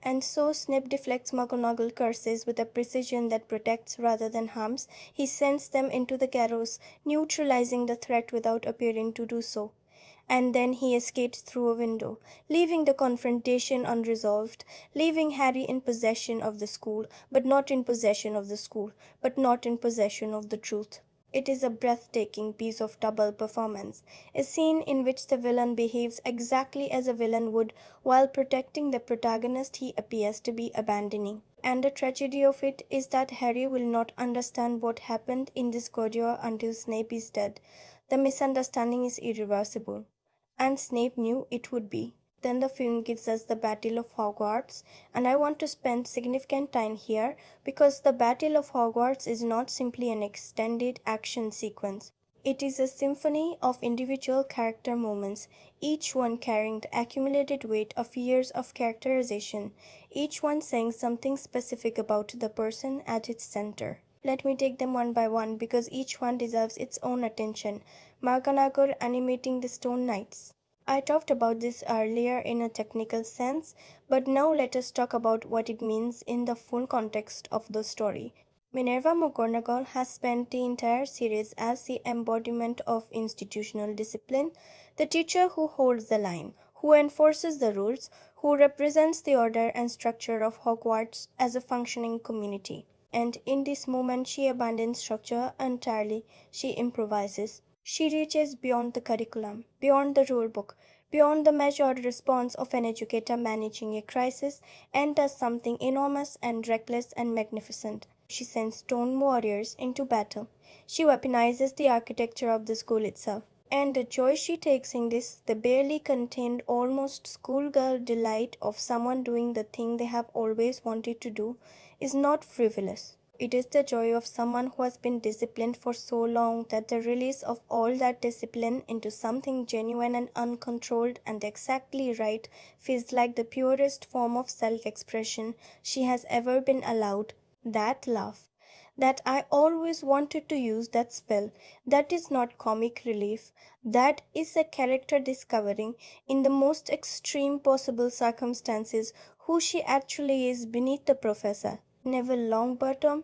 And so Snape deflects McGonagall curses with a precision that protects rather than harms. He sends them into the Garrows, neutralizing the threat without appearing to do so. And then he escapes through a window, leaving the confrontation unresolved, leaving Harry in possession of the school, but not in possession of the school, but not in possession of the truth. It is a breathtaking piece of double performance, a scene in which the villain behaves exactly as a villain would while protecting the protagonist he appears to be abandoning. And the tragedy of it is that Harry will not understand what happened in this corridor until Snape is dead. The misunderstanding is irreversible, and Snape knew it would be. Then the film gives us the Battle of Hogwarts, and I want to spend significant time here because the Battle of Hogwarts is not simply an extended action sequence. It is a symphony of individual character moments, each one carrying the accumulated weight of years of characterization, each one saying something specific about the person at its center. Let me take them one by one because each one deserves its own attention. McGonagall animating the Stone Knights. I talked about this earlier in a technical sense, but now let us talk about what it means in the full context of the story. Minerva McGonagall has spent the entire series as the embodiment of institutional discipline, the teacher who holds the line, who enforces the rules, who represents the order and structure of Hogwarts as a functioning community. And in this moment, she abandons structure entirely. She improvises. She reaches beyond the curriculum, beyond the rulebook, beyond the measured response of an educator managing a crisis, and does something enormous and reckless and magnificent. She sends stone warriors into battle. She weaponizes the architecture of the school itself. And the joy she takes in this, the barely contained, almost schoolgirl delight of someone doing the thing they have always wanted to do, is not frivolous. It is the joy of someone who has been disciplined for so long that the release of all that discipline into something genuine and uncontrolled and exactly right feels like the purest form of self-expression she has ever been allowed. That laugh, that I always wanted to use that spell, that is not comic relief, that is a character discovering, in the most extreme possible circumstances, who she actually is beneath the professor. Neville Longbottom,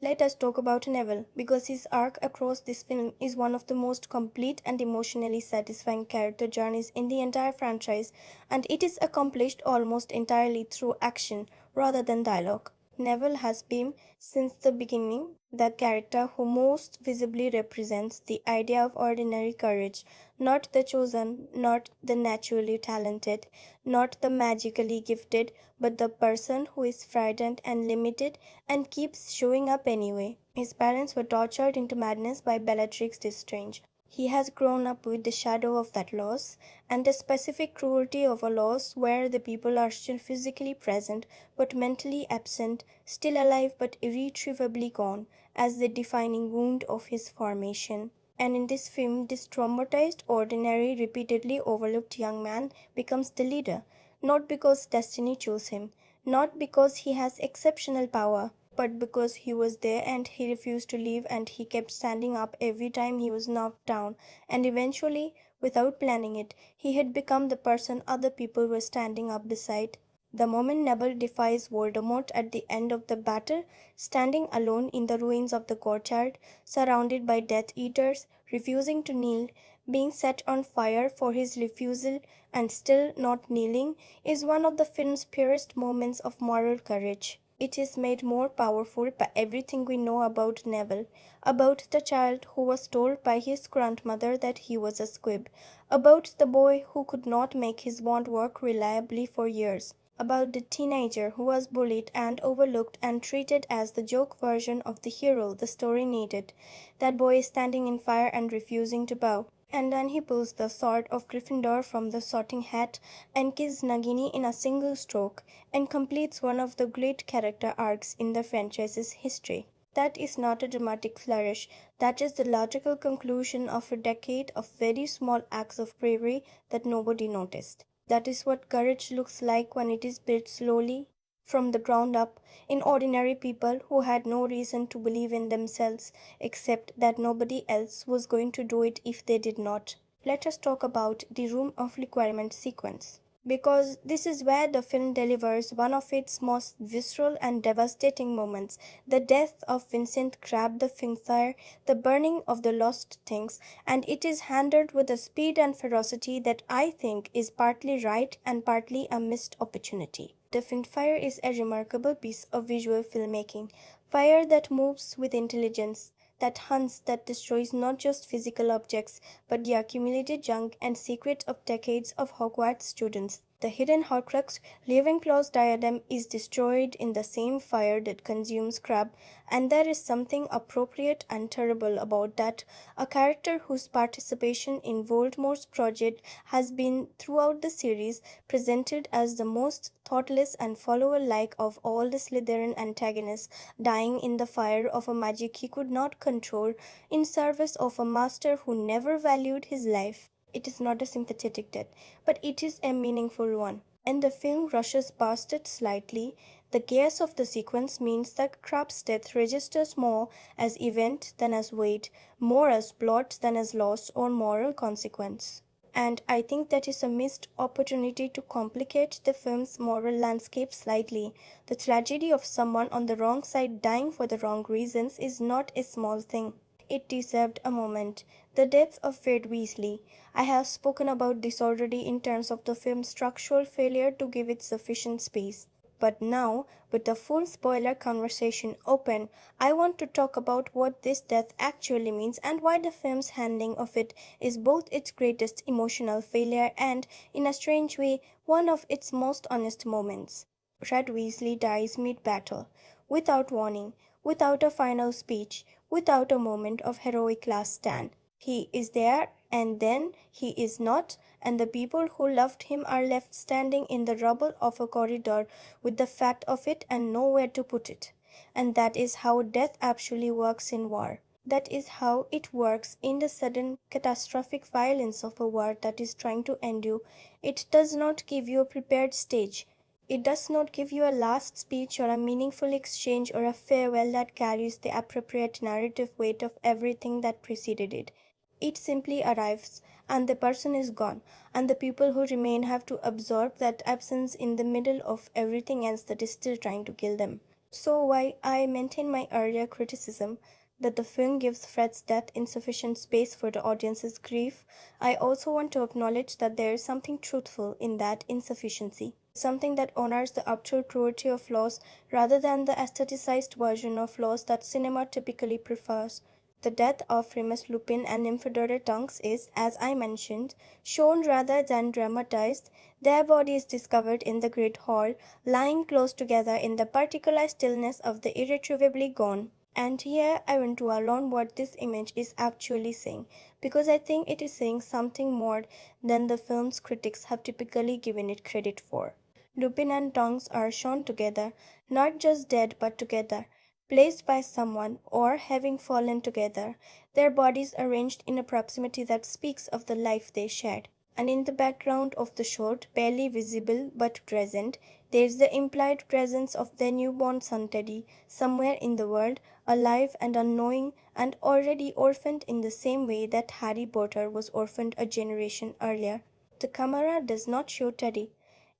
Let us talk about Neville, because his arc across this film is one of the most complete and emotionally satisfying character journeys in the entire franchise, and it is accomplished almost entirely through action rather than dialogue. Neville has been, since the beginning, the character who most visibly represents the idea of ordinary courage, not the chosen, not the naturally talented, not the magically gifted, but the person who is frightened and limited and keeps showing up anyway. His parents were tortured into madness by Bellatrix Lestrange. He has grown up with the shadow of that loss and the specific cruelty of a loss where the people are still physically present but mentally absent, still alive but irretrievably gone, as the defining wound of his formation. And in this film, this traumatized, ordinary, repeatedly overlooked young man becomes the leader, not because destiny chose him, not because he has exceptional power, but because he was there and he refused to leave and he kept standing up every time he was knocked down, and eventually, without planning it, he had become the person other people were standing up beside. The moment Neville defies Voldemort at the end of the battle, standing alone in the ruins of the courtyard, surrounded by Death Eaters, refusing to kneel, being set on fire for his refusal and still not kneeling, is one of the film's purest moments of moral courage. It is made more powerful by everything we know about Neville, about the child who was told by his grandmother that he was a squib, about the boy who could not make his wand work reliably for years, about the teenager who was bullied and overlooked and treated as the joke version of the hero the story needed. That boy is standing in fire and refusing to bow. And then he pulls the sword of Gryffindor from the sorting hat and kills Nagini in a single stroke and completes one of the great character arcs in the franchise's history. That is not a dramatic flourish. That is the logical conclusion of a decade of very small acts of bravery that nobody noticed. That is what courage looks like when it is built slowly, from the ground up, in ordinary people who had no reason to believe in themselves, except that nobody else was going to do it if they did not. Let us talk about the Room of Requirement sequence, because this is where the film delivers one of its most visceral and devastating moments: the death of Vincent Crabbe the Finfire, the burning of the lost things, and it is handled with a speed and ferocity that I think is partly right and partly a missed opportunity. The Finfire is a remarkable piece of visual filmmaking, fire that moves with intelligence, that hunts, that destroys not just physical objects, but the accumulated junk and secrets of decades of Hogwarts students. The hidden Horcrux, Ravenclaw's diadem, is destroyed in the same fire that consumes Crabbe, and there is something appropriate and terrible about that. A character whose participation in Voldemort's project has been, throughout the series, presented as the most thoughtless and follower-like of all the Slytherin antagonists, dying in the fire of a magic he could not control, in service of a master who never valued his life. It is not a sympathetic death, but it is a meaningful one. And the film rushes past it slightly. The chaos of the sequence means that Crabbe's death registers more as event than as weight, more as plot than as loss or moral consequence. And I think that is a missed opportunity to complicate the film's moral landscape slightly. The tragedy of someone on the wrong side dying for the wrong reasons is not a small thing. It deserved a moment. The death of Fred Weasley. I have spoken about this already in terms of the film's structural failure to give it sufficient space. But now, with the full spoiler conversation open, I want to talk about what this death actually means and why the film's handling of it is both its greatest emotional failure and, in a strange way, one of its most honest moments. Fred Weasley dies mid-battle, without warning, without a final speech, without a moment of heroic last stand. He is there, and then he is not, and the people who loved him are left standing in the rubble of a corridor with the fat of it and nowhere to put it. And that is how death actually works in war. That is how it works in the sudden catastrophic violence of a war that is trying to end you. It does not give you a prepared stage. It does not give you a last speech or a meaningful exchange or a farewell that carries the appropriate narrative weight of everything that preceded it. It simply arrives, and the person is gone, and the people who remain have to absorb that absence in the middle of everything else that is still trying to kill them. So while I maintain my earlier criticism that the film gives Fred's death insufficient space for the audience's grief, I also want to acknowledge that there is something truthful in that insufficiency. Something that honors the actual cruelty of loss rather than the aestheticized version of loss that cinema typically prefers. The death of Remus Lupin and Infidore Tonks is, as I mentioned, shown rather than dramatized. Their body is discovered in the great hall, lying close together in the particular stillness of the irretrievably gone. And here I want to dwell on what this image is actually saying, because I think it is saying something more than the film's critics have typically given it credit for. Lupin and Tonks are shown together, not just dead but together, placed by someone or having fallen together, their bodies arranged in a proximity that speaks of the life they shared. And in the background of the shot, barely visible but present, there is the implied presence of their newborn son Teddy, somewhere in the world, alive and unknowing, and already orphaned in the same way that Harry Potter was orphaned a generation earlier. The camera does not show Teddy.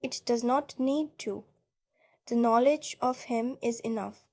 It does not need to. The knowledge of him is enough.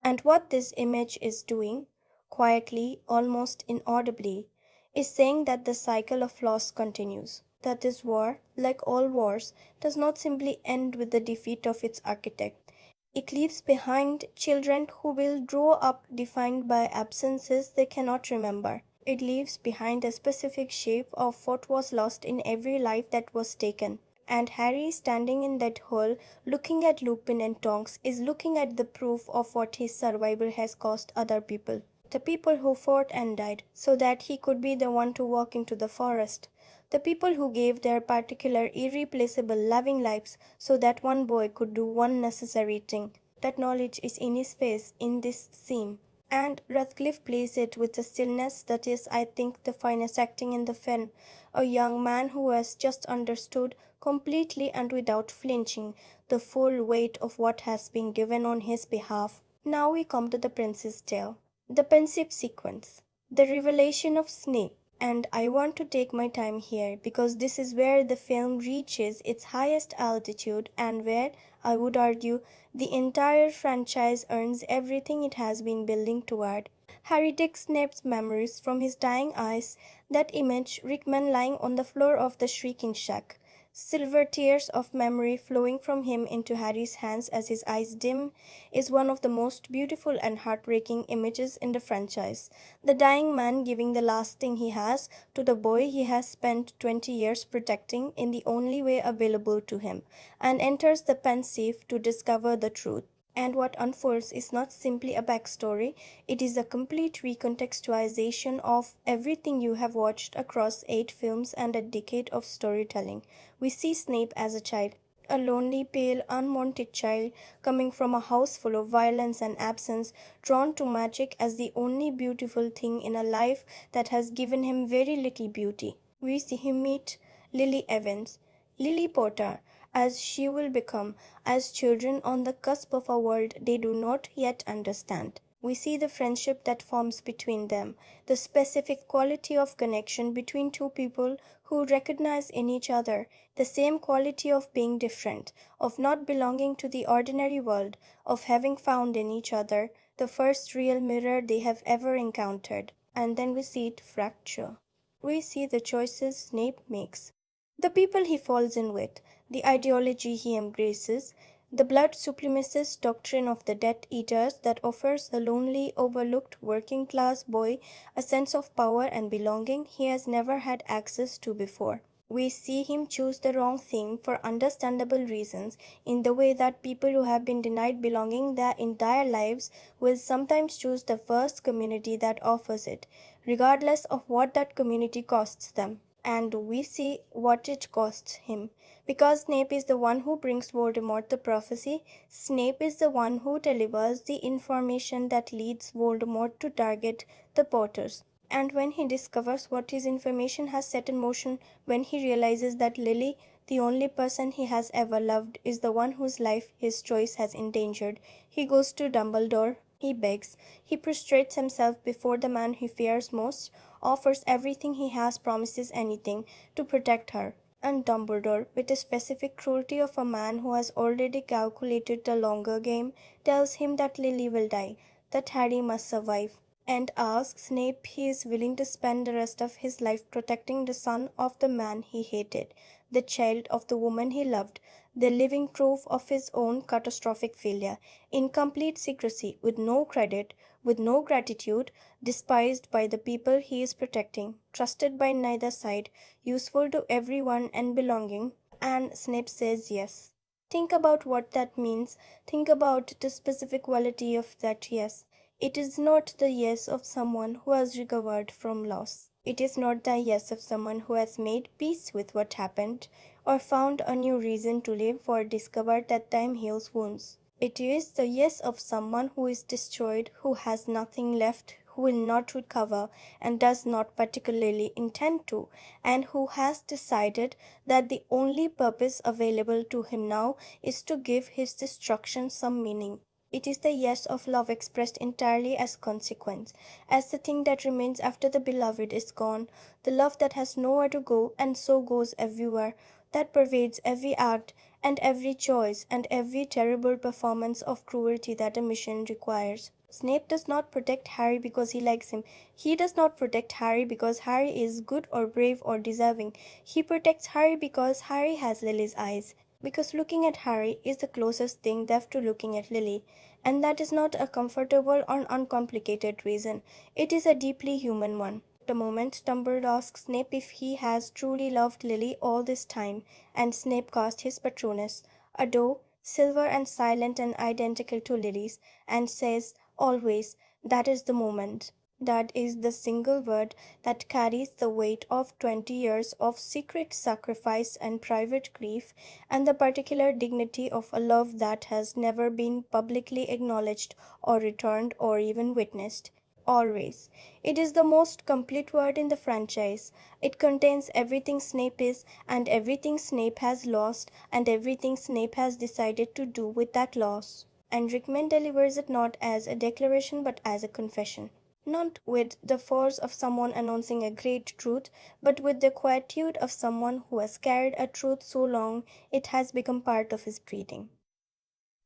And what this image is doing, quietly, almost inaudibly, is saying that the cycle of loss continues. That this war, like all wars, does not simply end with the defeat of its architect. It leaves behind children who will grow up defined by absences they cannot remember. It leaves behind a specific shape of what was lost in every life that was taken. And Harry, standing in that hall, looking at Lupin and Tonks, is looking at the proof of what his survival has cost other people. The people who fought and died, so that he could be the one to walk into the forest. The people who gave their particular, irreplaceable, loving lives, so that one boy could do one necessary thing. That knowledge is in his face in this scene. And Radcliffe plays it with a stillness that is, I think, the finest acting in the film. A young man who has just understood, completely and without flinching, the full weight of what has been given on his behalf. Now we come to the Prince's Tale. The pensive sequence. The revelation of Snape. And I want to take my time here because this is where the film reaches its highest altitude and where, I would argue, the entire franchise earns everything it has been building toward. Harry takes Snape's memories from his dying eyes, that image Rickman lying on the floor of the shrieking shack. Silver tears of memory flowing from him into Harry's hands as his eyes dim is one of the most beautiful and heartbreaking images in the franchise. The dying man giving the last thing he has to the boy he has spent 20 years protecting in the only way available to him, and enters the pensieve to discover the truth. And what unfolds is not simply a backstory, it is a complete recontextualization of everything you have watched across 8 films and a decade of storytelling. We see Snape as a child, a lonely, pale, unwanted child coming from a house full of violence and absence, drawn to magic as the only beautiful thing in a life that has given him very little beauty. We see him meet Lily Evans, Lily Potter, as she will become, as children on the cusp of a world they do not yet understand. We see the friendship that forms between them, the specific quality of connection between two people who recognize in each other the same quality of being different, of not belonging to the ordinary world, of having found in each other the first real mirror they have ever encountered. And then we see it fracture. We see the choices Snape makes, the people he falls in with, the ideology he embraces, the blood supremacist doctrine of the Death Eaters that offers the lonely, overlooked working class boy a sense of power and belonging he has never had access to before. We see him choose the wrong thing for understandable reasons, in the way that people who have been denied belonging their entire lives will sometimes choose the first community that offers it, regardless of what that community costs them. And we see what it costs him. Because Snape is the one who brings Voldemort the prophecy, Snape is the one who delivers the information that leads Voldemort to target the Potters. And when he discovers what his information has set in motion, when he realizes that Lily, the only person he has ever loved, is the one whose life his choice has endangered, he goes to Dumbledore, he begs, he prostrates himself before the man he fears most, offers everything he has, promises anything to protect her. and Dumbledore, with the specific cruelty of a man who has already calculated the longer game, tells him that Lily will die, that Harry must survive, and asks Snape if he is willing to spend the rest of his life protecting the son of the man he hated, the child of the woman he loved, the living proof of his own catastrophic failure, in complete secrecy, with no credit, with no gratitude, despised by the people he is protecting, trusted by neither side, useful to everyone and belonging. And Snape says yes. Think about what that means. Think about the specific quality of that yes. It is not the yes of someone who has recovered from loss. It is not the yes of someone who has made peace with what happened, or found a new reason to live, or discovered that time heals wounds. It is the yes of someone who is destroyed, who has nothing left, who will not recover, and does not particularly intend to, and who has decided that the only purpose available to him now is to give his destruction some meaning. It is the yes of love expressed entirely as consequence, as the thing that remains after the beloved is gone, the love that has nowhere to go and so goes everywhere, that pervades every act and every choice and every terrible performance of cruelty that a mission requires. Snape does not protect Harry because he likes him. He does not protect Harry because Harry is good or brave or deserving. He protects Harry because Harry has Lily's eyes. Because looking at Harry is the closest thing they have to looking at Lily. And that is not a comfortable or uncomplicated reason. It is a deeply human one. The moment Dumbledore asks Snape if he has truly loved Lily all this time, and Snape casts his Patronus, a doe, silver and silent and identical to Lily's, and says, always, that is the moment. That is the single word that carries the weight of 20 years of secret sacrifice and private grief, and the particular dignity of a love that has never been publicly acknowledged or returned or even witnessed. Always. It is the most complete word in the franchise. It contains everything Snape is, and everything Snape has lost, and everything Snape has decided to do with that loss. And Rickman delivers it not as a declaration but as a confession. Not with the force of someone announcing a great truth, but with the quietude of someone who has carried a truth so long it has become part of his breathing.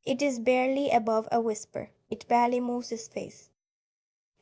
It is barely above a whisper. It barely moves his face.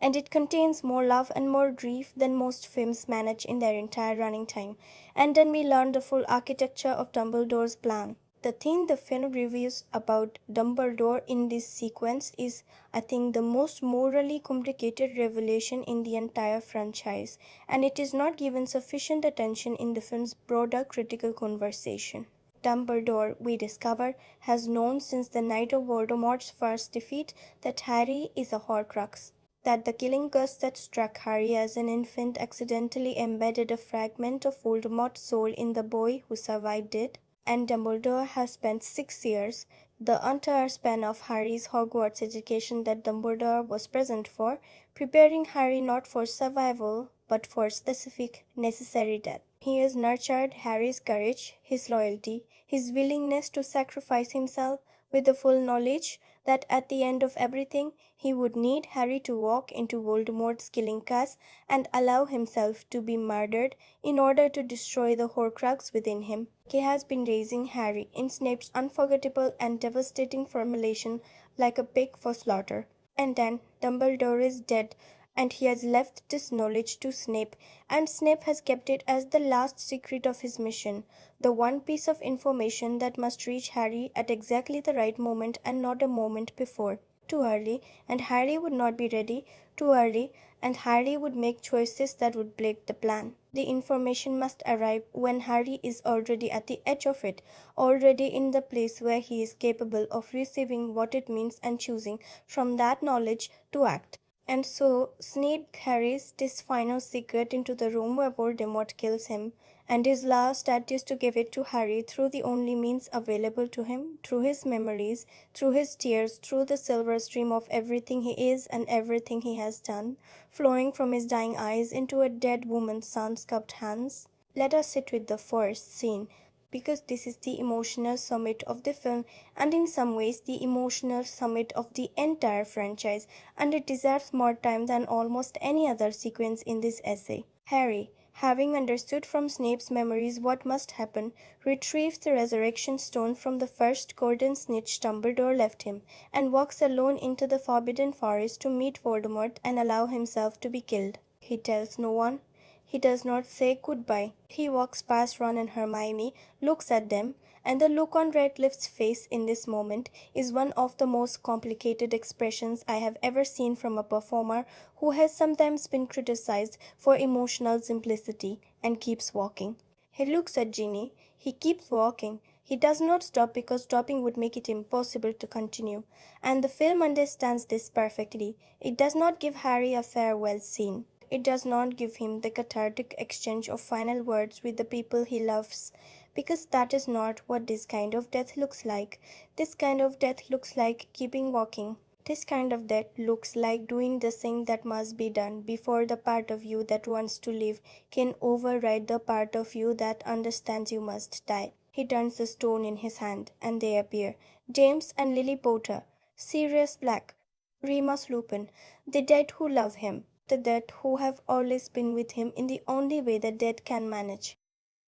And it contains more love and more grief than most films manage in their entire running time. And then we learn the full architecture of Dumbledore's plan. The thing the film reviews about Dumbledore in this sequence is, I think, the most morally complicated revelation in the entire franchise, and it is not given sufficient attention in the film's broader critical conversation. Dumbledore, we discover, has known since the night of Voldemort's first defeat that Harry is a Horcrux, that the killing curse that struck Harry as an infant accidentally embedded a fragment of Voldemort's soul in the boy who survived it, and Dumbledore has spent 6 years, the entire span of Harry's Hogwarts education that Dumbledore was present for, preparing Harry not for survival, but for specific, necessary death. He has nurtured Harry's courage, his loyalty, his willingness to sacrifice himself, with the full knowledge that at the end of everything he would need Harry to walk into Voldemort's killing curse and allow himself to be murdered in order to destroy the Horcrux within him. He has been raising Harry in Snape's unforgettable and devastating formulation like a pig for slaughter. And then Dumbledore is dead, and he has left this knowledge to Snape, and Snape has kept it as the last secret of his mission, the one piece of information that must reach Harry at exactly the right moment and not a moment before. Too early, and Harry would not be ready. Too early, and Harry would make choices that would break the plan. The information must arrive when Harry is already at the edge of it, already in the place where he is capable of receiving what it means and choosing from that knowledge to act. And so Snape carries this final secret into the room where Voldemort kills him, and his last act is to give it to Harry through the only means available to him, through his memories, through his tears, through the silver stream of everything he is and everything he has done, flowing from his dying eyes into a dead woman's sun-scuffed hands. Let us sit with the first scene, because this is the emotional summit of the film, and in some ways the emotional summit of the entire franchise, and it deserves more time than almost any other sequence in this essay. Harry, having understood from Snape's memories what must happen, retrieves the resurrection stone from the first golden snitch Dumbledore left him, and walks alone into the Forbidden Forest to meet Voldemort and allow himself to be killed. He tells no one. He does not say goodbye. He walks past Ron and Hermione, looks at them, and the look on Radcliffe's face in this moment is one of the most complicated expressions I have ever seen from a performer who has sometimes been criticized for emotional simplicity, and keeps walking. He looks at Ginny. He keeps walking. He does not stop because stopping would make it impossible to continue. And the film understands this perfectly. It does not give Harry a farewell scene. It does not give him the cathartic exchange of final words with the people he loves, because that is not what this kind of death looks like. This kind of death looks like keeping walking. This kind of death looks like doing the thing that must be done before the part of you that wants to live can override the part of you that understands you must die. He turns the stone in his hand, and they appear. James and Lily Potter, Sirius Black, Remus Lupin, the dead who love him, the dead who have always been with him in the only way the dead can manage,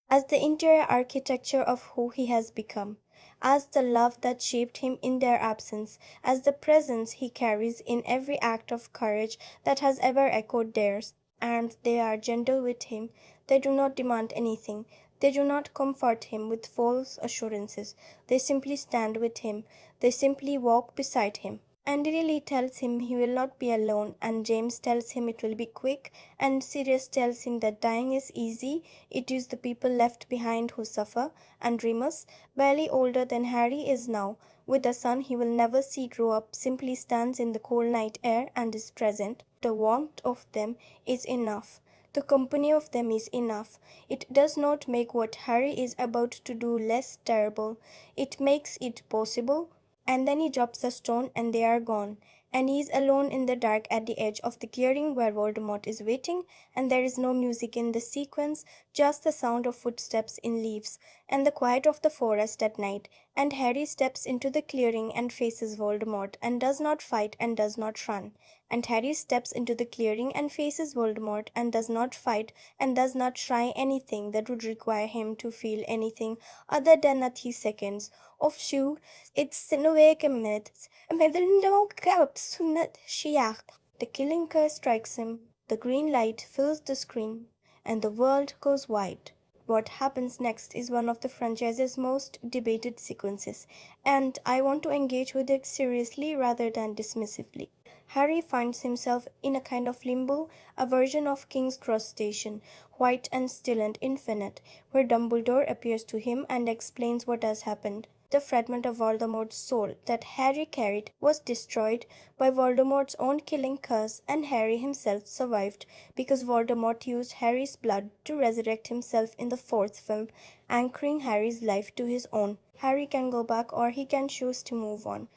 as the interior architecture of who he has become, as the love that shaped him in their absence, as the presence he carries in every act of courage that has ever echoed theirs. And they are gentle with him. They do not demand anything. They do not comfort him with false assurances. They simply stand with him. They simply walk beside him. And Lily tells him he will not be alone, and James tells him it will be quick, and Sirius tells him that dying is easy, it is the people left behind who suffer, and Remus, barely older than Harry is now, with a son he will never see grow up, simply stands in the cold night air and is present. The warmth of them is enough. The company of them is enough. It does not make what Harry is about to do less terrible. It makes it possible. And then he drops the stone and they are gone. And he is alone in the dark at the edge of the clearing where Voldemort is waiting, and there is no music in the sequence, just the sound of footsteps in leaves, and the quiet of the forest at night. And Harry steps into the clearing and faces Voldemort, and does not fight and does not run. And Harry steps into the clearing and faces Voldemort, and does not fight and does not try anything that would require him to feel anything other than a few seconds of shoe. It's in a way minutes. The killing curse strikes him, the green light fills the screen, and the world goes white. What happens next is one of the franchise's most debated sequences, and I want to engage with it seriously rather than dismissively. Harry finds himself in a kind of limbo, a version of King's Cross Station, white and still and infinite, where Dumbledore appears to him and explains what has happened. The fragment of Voldemort's soul that Harry carried was destroyed by Voldemort's own killing curse, and Harry himself survived because Voldemort used Harry's blood to resurrect himself in the fourth film, anchoring Harry's life to his own. Harry can go back or he can choose to move on.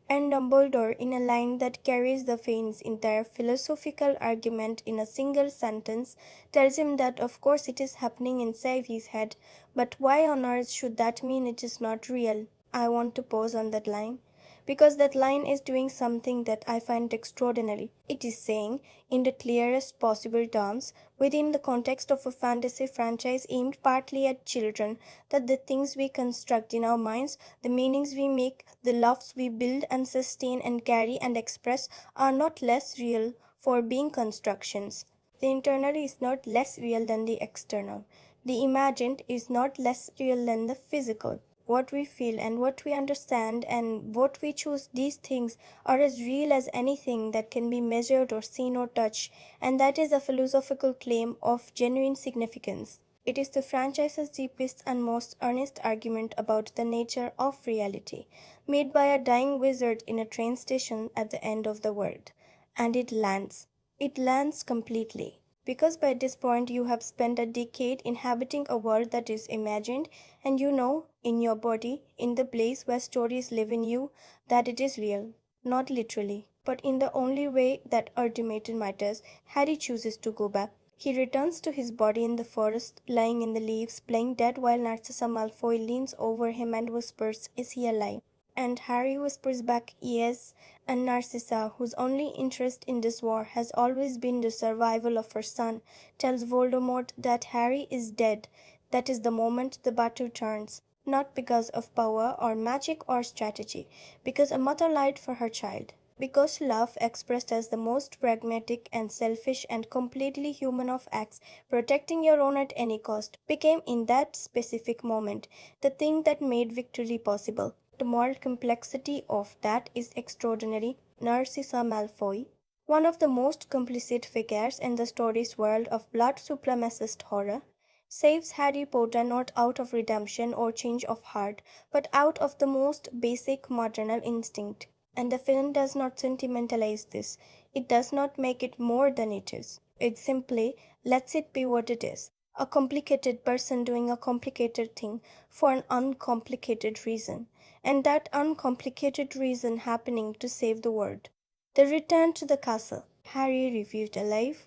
And Dumbledore, in a line that carries the Fane's entire philosophical argument in a single sentence, tells him that of course it is happening inside his head, but why on earth should that mean it is not real? I want to pause on that line, because that line is doing something that I find extraordinary. It is saying, in the clearest possible terms, within the context of a fantasy franchise aimed partly at children, that the things we construct in our minds, the meanings we make, the loves we build and sustain and carry and express are not less real for being constructions. The internal is not less real than the external. The imagined is not less real than the physical. What we feel and what we understand and what we choose, these things are as real as anything that can be measured or seen or touched, and that is a philosophical claim of genuine significance. It is the franchise's deepest and most earnest argument about the nature of reality, made by a dying wizard in a train station at the end of the world. And it lands. It lands completely. Because by this point you have spent a decade inhabiting a world that is imagined, and you know, in your body, in the place where stories live in you, that it is real. Not literally, but in the only way that ultimately matters. Harry chooses to go back. He returns to his body in the forest, lying in the leaves, playing dead while Narcissa Malfoy leans over him and whispers, "Is he alive?" And Harry whispers back, yes, and Narcissa, whose only interest in this war has always been the survival of her son, tells Voldemort that Harry is dead. That is the moment the battle turns. Not because of power or magic or strategy, because a mother lied for her child. Because love, expressed as the most pragmatic and selfish and completely human of acts, protecting your own at any cost, became in that specific moment the thing that made victory possible. The moral complexity of that is extraordinary. Narcissa Malfoy, one of the most complicit figures in the story's world of blood supremacist horror, saves Harry Potter not out of redemption or change of heart, but out of the most basic maternal instinct. And the film does not sentimentalize this. It does not make it more than it is. It simply lets it be what it is, a complicated person doing a complicated thing for an uncomplicated reason, and that uncomplicated reason happening to save the world. The return to the castle. Harry reviewed alive,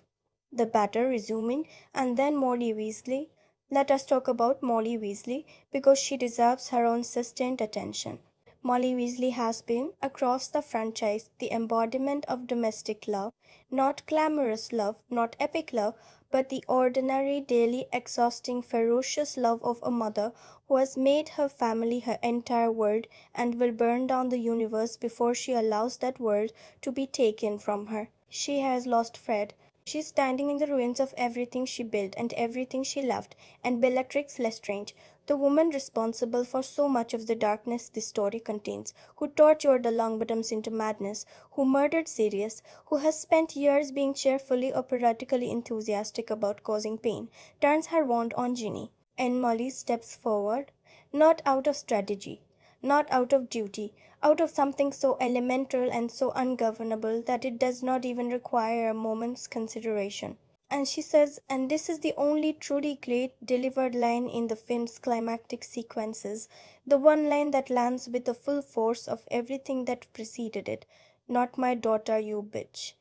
the battle resuming, and then Molly Weasley. Let us talk about Molly Weasley because she deserves her own sustained attention. Molly Weasley has been, across the franchise, the embodiment of domestic love, not glamorous love, not epic love, but the ordinary, daily, exhausting, ferocious love of a mother who has made her family her entire world and will burn down the universe before she allows that world to be taken from her. She has lost Fred. She is standing in the ruins of everything she built and everything she loved, and Bellatrix Lestrange, the woman responsible for so much of the darkness this story contains, who tortured the Longbottoms into madness, who murdered Sirius, who has spent years being cheerfully operatically enthusiastic about causing pain, turns her wand on Ginny, and Molly steps forward, not out of strategy, not out of duty, out of something so elemental and so ungovernable that it does not even require a moment's consideration. And she says, and this is the only truly great delivered line in the film's climactic sequences, the one line that lands with the full force of everything that preceded it. Not my daughter, you bitch.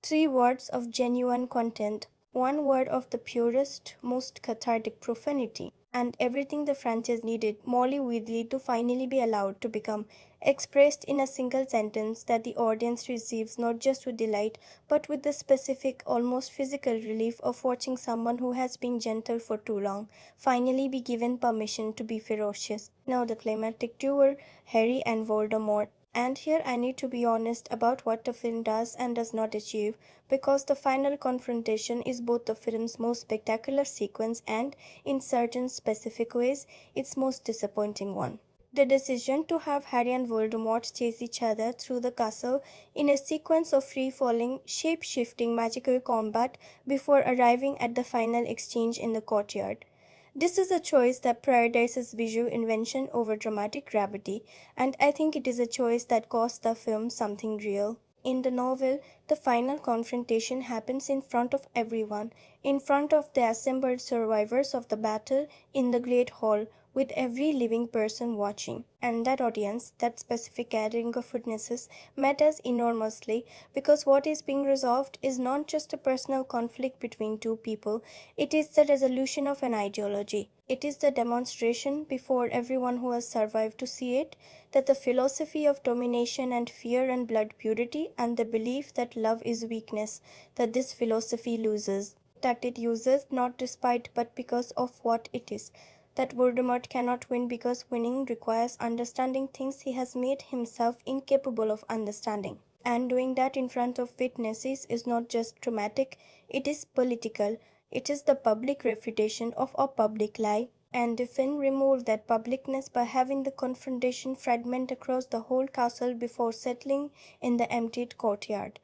3 words of genuine content, 1 word of the purest, most cathartic profanity, and everything the franchise needed Molly Weasley to finally be allowed to become, expressed in a single sentence that the audience receives not just with delight, but with the specific, almost physical relief of watching someone who has been gentle for too long finally be given permission to be ferocious. Now the climactic duel, Harry and Voldemort. And here I need to be honest about what the film does and does not achieve, because the final confrontation is both the film's most spectacular sequence and, in certain specific ways, its most disappointing one. The decision to have Harry and Voldemort chase each other through the castle in a sequence of free-falling, shape-shifting magical combat before arriving at the final exchange in the courtyard. This is a choice that prioritizes visual invention over dramatic gravity, and I think it is a choice that costs the film something real. In the novel, the final confrontation happens in front of everyone, in front of the assembled survivors of the battle in the Great Hall, with every living person watching. And that audience, that specific gathering of witnesses, matters enormously because what is being resolved is not just a personal conflict between two people, it is the resolution of an ideology. It is the demonstration before everyone who has survived to see it that the philosophy of domination and fear and blood purity and the belief that love is weakness, that this philosophy loses, that it uses not despite but because of what it is, that Voldemort cannot win because winning requires understanding things he has made himself incapable of understanding. And doing that in front of witnesses is not just dramatic, it is political. It is the public refutation of a public lie. And the film removed that publicness by having the confrontation fragment across the whole castle before settling in the emptied courtyard.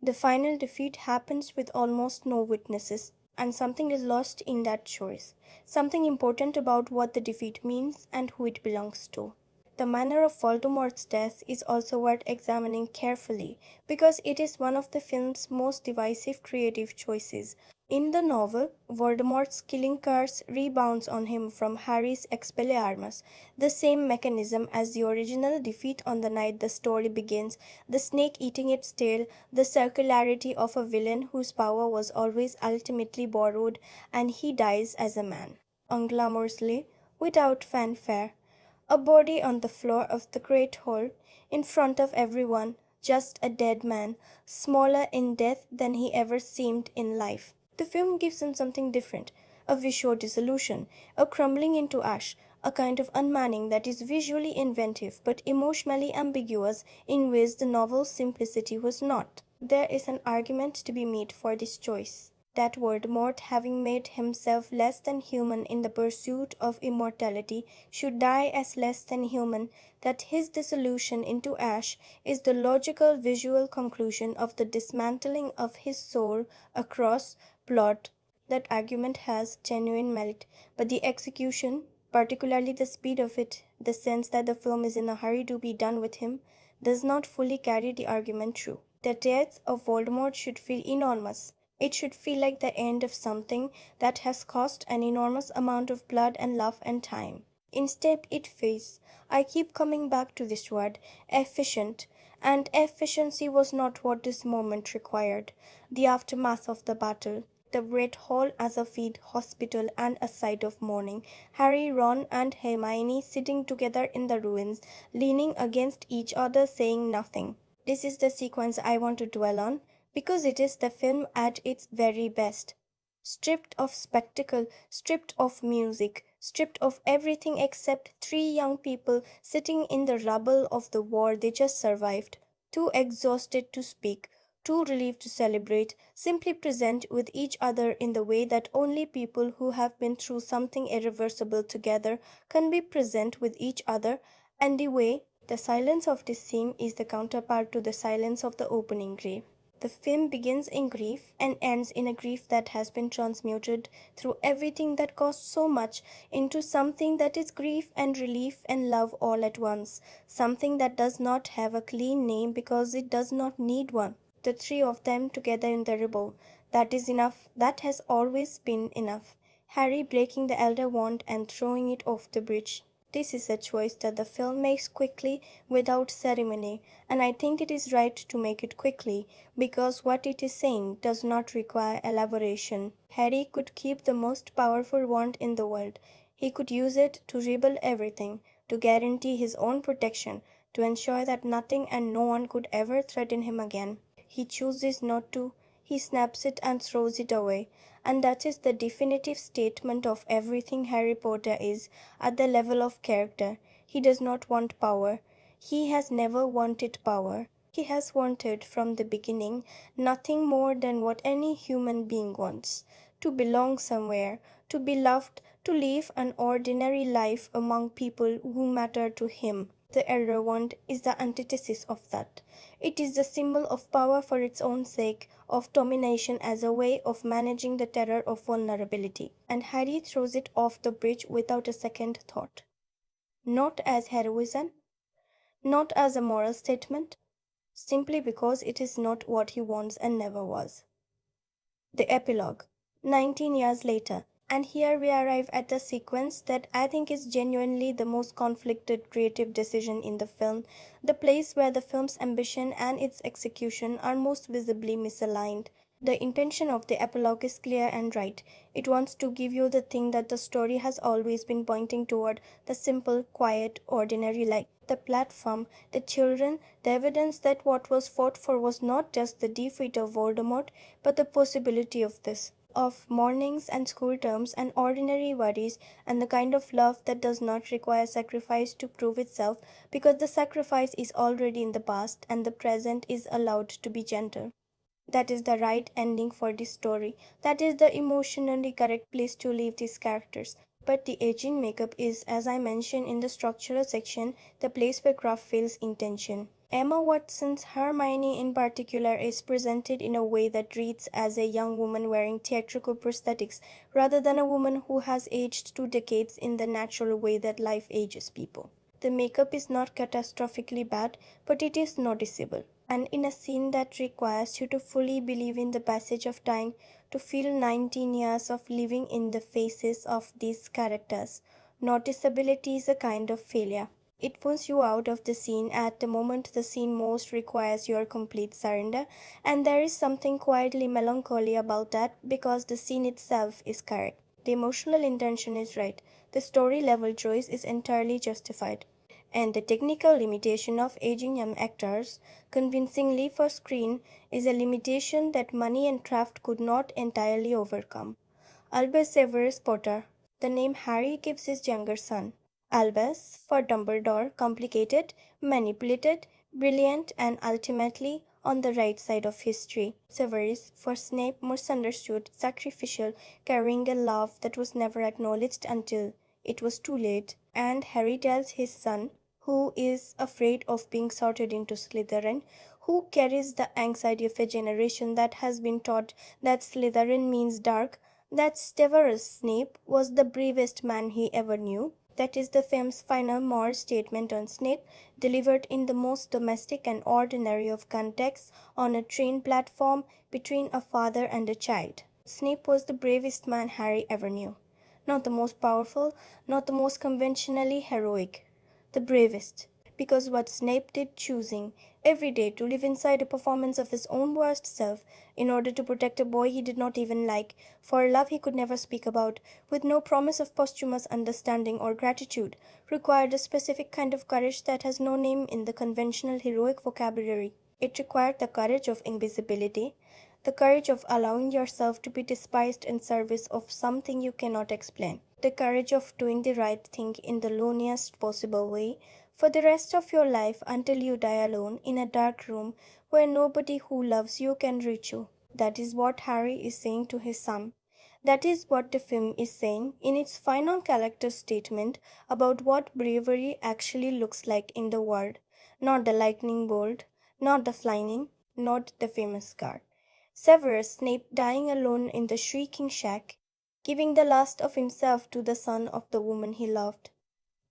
The final defeat happens with almost no witnesses, and something is lost in that choice. Something important about what the defeat means and who it belongs to. The manner of Voldemort's death is also worth examining carefully because it is one of the film's most divisive creative choices. In the novel, Voldemort's killing curse rebounds on him from Harry's Expelliarmus, the same mechanism as the original defeat on the night the story begins, the snake eating its tail, the circularity of a villain whose power was always ultimately borrowed, and he dies as a man, unglamorously, without fanfare. A body on the floor of the great hall, in front of everyone, just a dead man, smaller in death than he ever seemed in life. The film gives him something different, a visual dissolution, a crumbling into ash, a kind of unmanning that is visually inventive but emotionally ambiguous in ways the novel's simplicity was not. There is an argument to be made for this choice, that Voldemort, having made himself less than human in the pursuit of immortality, should die as less than human, that his dissolution into ash is the logical visual conclusion of the dismantling of his soul across plot. That argument has genuine merit, but the execution, particularly the speed of it, the sense that the film is in a hurry to be done with him, does not fully carry the argument through. The death of Voldemort should feel enormous. It should feel like the end of something that has cost an enormous amount of blood and love and time. Instead, it feels, I keep coming back to this word, efficient, and efficiency was not what this moment required. The aftermath of the battle, the great hall as a field hospital and a site of mourning, Harry, Ron, and Hermione sitting together in the ruins, leaning against each other, saying nothing. This is the sequence I want to dwell on, because it is the film at its very best. Stripped of spectacle, stripped of music, stripped of everything except three young people sitting in the rubble of the war they just survived, too exhausted to speak, too relieved to celebrate, simply present with each other in the way that only people who have been through something irreversible together can be present with each other, and the silence of this scene is the counterpart to the silence of the opening grave. The film begins in grief and ends in a grief that has been transmuted through everything that cost so much into something that is grief and relief and love all at once, something that does not have a clean name because it does not need one. The three of them together in the rubble. That is enough. That has always been enough. Harry breaking the Elder Wand and throwing it off the bridge. This is a choice that the film makes quickly, without ceremony, and I think it is right to make it quickly, because what it is saying does not require elaboration. Harry could keep the most powerful wand in the world. He could use it to rebuild everything, to guarantee his own protection, to ensure that nothing and no one could ever threaten him again. He chooses not to. He snaps it and throws it away. And that is the definitive statement of everything Harry Potter is at the level of character. He does not want power. He has never wanted power. He has wanted from the beginning nothing more than what any human being wants: to belong somewhere, to be loved, to live an ordinary life among people who matter to him. The Elder Wand is the antithesis of that. It is the symbol of power for its own sake, of domination as a way of managing the terror of vulnerability. And Harry throws it off the bridge without a second thought. Not as heroism, not as a moral statement, simply because it is not what he wants and never was. The epilogue. 19 years later. And here we arrive at the sequence that I think is genuinely the most conflicted creative decision in the film, the place where the film's ambition and its execution are most visibly misaligned. The intention of the epilogue is clear and right. It wants to give you the thing that the story has always been pointing toward: the simple, quiet, ordinary life. The platform, the children, the evidence that what was fought for was not just the defeat of Voldemort, but the possibility of this, of mornings and school terms and ordinary worries, and the kind of love that does not require sacrifice to prove itself, because the sacrifice is already in the past and the present is allowed to be gentle. That is the right ending for this story. That is the emotionally correct place to leave these characters. But the aging makeup is, as I mentioned in the structural section, the place where craft fails intention. Emma Watson's Hermione in particular is presented in a way that reads as a young woman wearing theatrical prosthetics rather than a woman who has aged 2 decades in the natural way that life ages people. The makeup is not catastrophically bad, but it is noticeable. And in a scene that requires you to fully believe in the passage of time, to feel 19 years of living in the faces of these characters, noticeability is a kind of failure. It pulls you out of the scene at the moment the scene most requires your complete surrender, and there is something quietly melancholy about that because the scene itself is correct. The emotional intention is right. the story level choice is entirely justified. And the technical limitation of aging young actors convincingly for screen is a limitation that money and craft could not entirely overcome. Albus Severus Potter, the name Harry gives his younger son. Albus, for Dumbledore, complicated, manipulated, brilliant, and ultimately on the right side of history. Severus, for Snape, misunderstood, sacrificial, carrying a love that was never acknowledged until it was too late. And Harry tells his son, who is afraid of being sorted into Slytherin, who carries the anxiety of a generation that has been taught that Slytherin means dark, that Severus Snape was the bravest man he ever knew. That is the famous final moral statement on Snape, delivered in the most domestic and ordinary of contexts on a train platform between a father and a child. Snape was the bravest man Harry ever knew. Not the most powerful, not the most conventionally heroic, the bravest. Because what Snape did, choosing every day to live inside a performance of his own worst self in order to protect a boy he did not even like, for a love he could never speak about, with no promise of posthumous understanding or gratitude, required a specific kind of courage that has no name in the conventional heroic vocabulary. It required the courage of invisibility, the courage of allowing yourself to be despised in service of something you cannot explain, the courage of doing the right thing in the loneliest possible way for the rest of your life until you die alone in a dark room where nobody who loves you can reach you. That is what Harry is saying to his son. That is what the film is saying in its final character statement about what bravery actually looks like in the world. Not the lightning bolt, not the flying, not the famous scar. Severus Snape dying alone in the shrieking shack, giving the last of himself to the son of the woman he loved.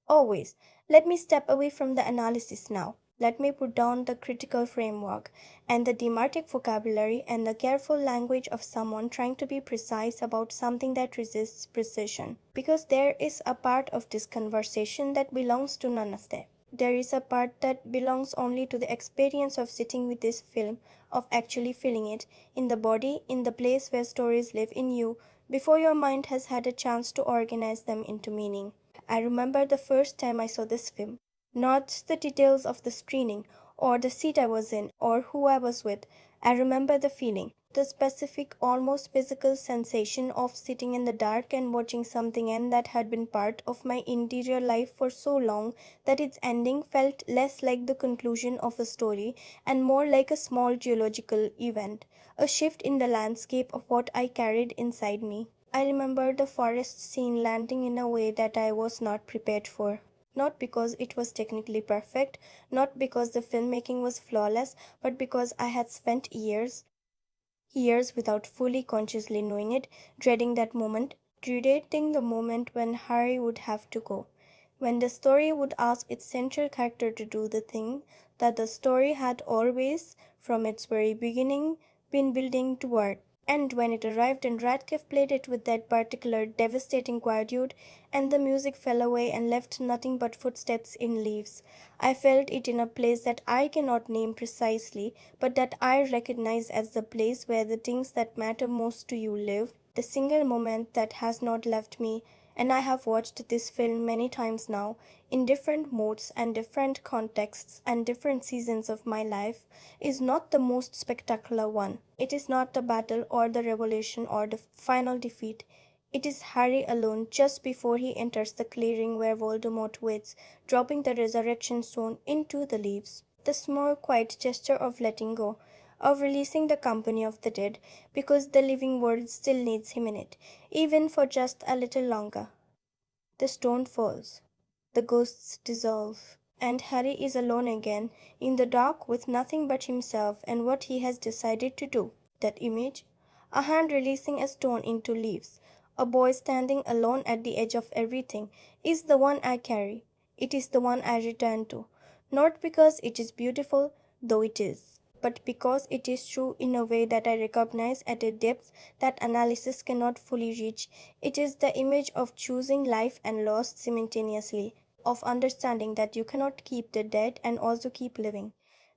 Always, let me step away from the analysis now. Let me put down the critical framework and the demartic vocabulary and the careful language of someone trying to be precise about something that resists precision. Because there is a part of this conversation that belongs to none of them. There is a part that belongs only to the experience of sitting with this film, of actually feeling it, in the body, in the place where stories live in you, before your mind has had a chance to organize them into meaning. I remember the first time I saw this film. Not the details of the screening, or the seat I was in, or who I was with. I remember the feeling, the specific, almost physical sensation of sitting in the dark and watching something end that had been part of my interior life for so long that its ending felt less like the conclusion of a story and more like a small geological event, a shift in the landscape of what I carried inside me. I remember the forest scene landing in a way that I was not prepared for. Not because it was technically perfect, not because the filmmaking was flawless, but because I had spent years without fully consciously knowing it, dreading that moment, dreading the moment when Harry would have to go, when the story would ask its central character to do the thing that the story had always, from its very beginning, been building toward. And when it arrived and Radcliffe played it with that particular devastating quietude, and the music fell away and left nothing but footsteps in leaves, I felt it in a place that I cannot name precisely, but that I recognize as the place where the things that matter most to you live, the single moment that has not left me. And I have watched this film many times now, in different modes and different contexts and different seasons of my life, is not the most spectacular one. It is not the battle or the revelation or the final defeat. It is Harry alone just before he enters the clearing where Voldemort waits, dropping the resurrection stone into the leaves. The small, quiet gesture of letting go, of releasing the company of the dead, because the living world still needs him in it, even for just a little longer. The stone falls. The ghosts dissolve. And Harry is alone again, in the dark with nothing but himself and what he has decided to do. That image, a hand releasing a stone into leaves, a boy standing alone at the edge of everything, is the one I carry. It is the one I return to. Not because it is beautiful, though it is, but because it is true in a way that I recognize at a depth that analysis cannot fully reach. It is the image of choosing life and loss simultaneously, of understanding that you cannot keep the dead and also keep living.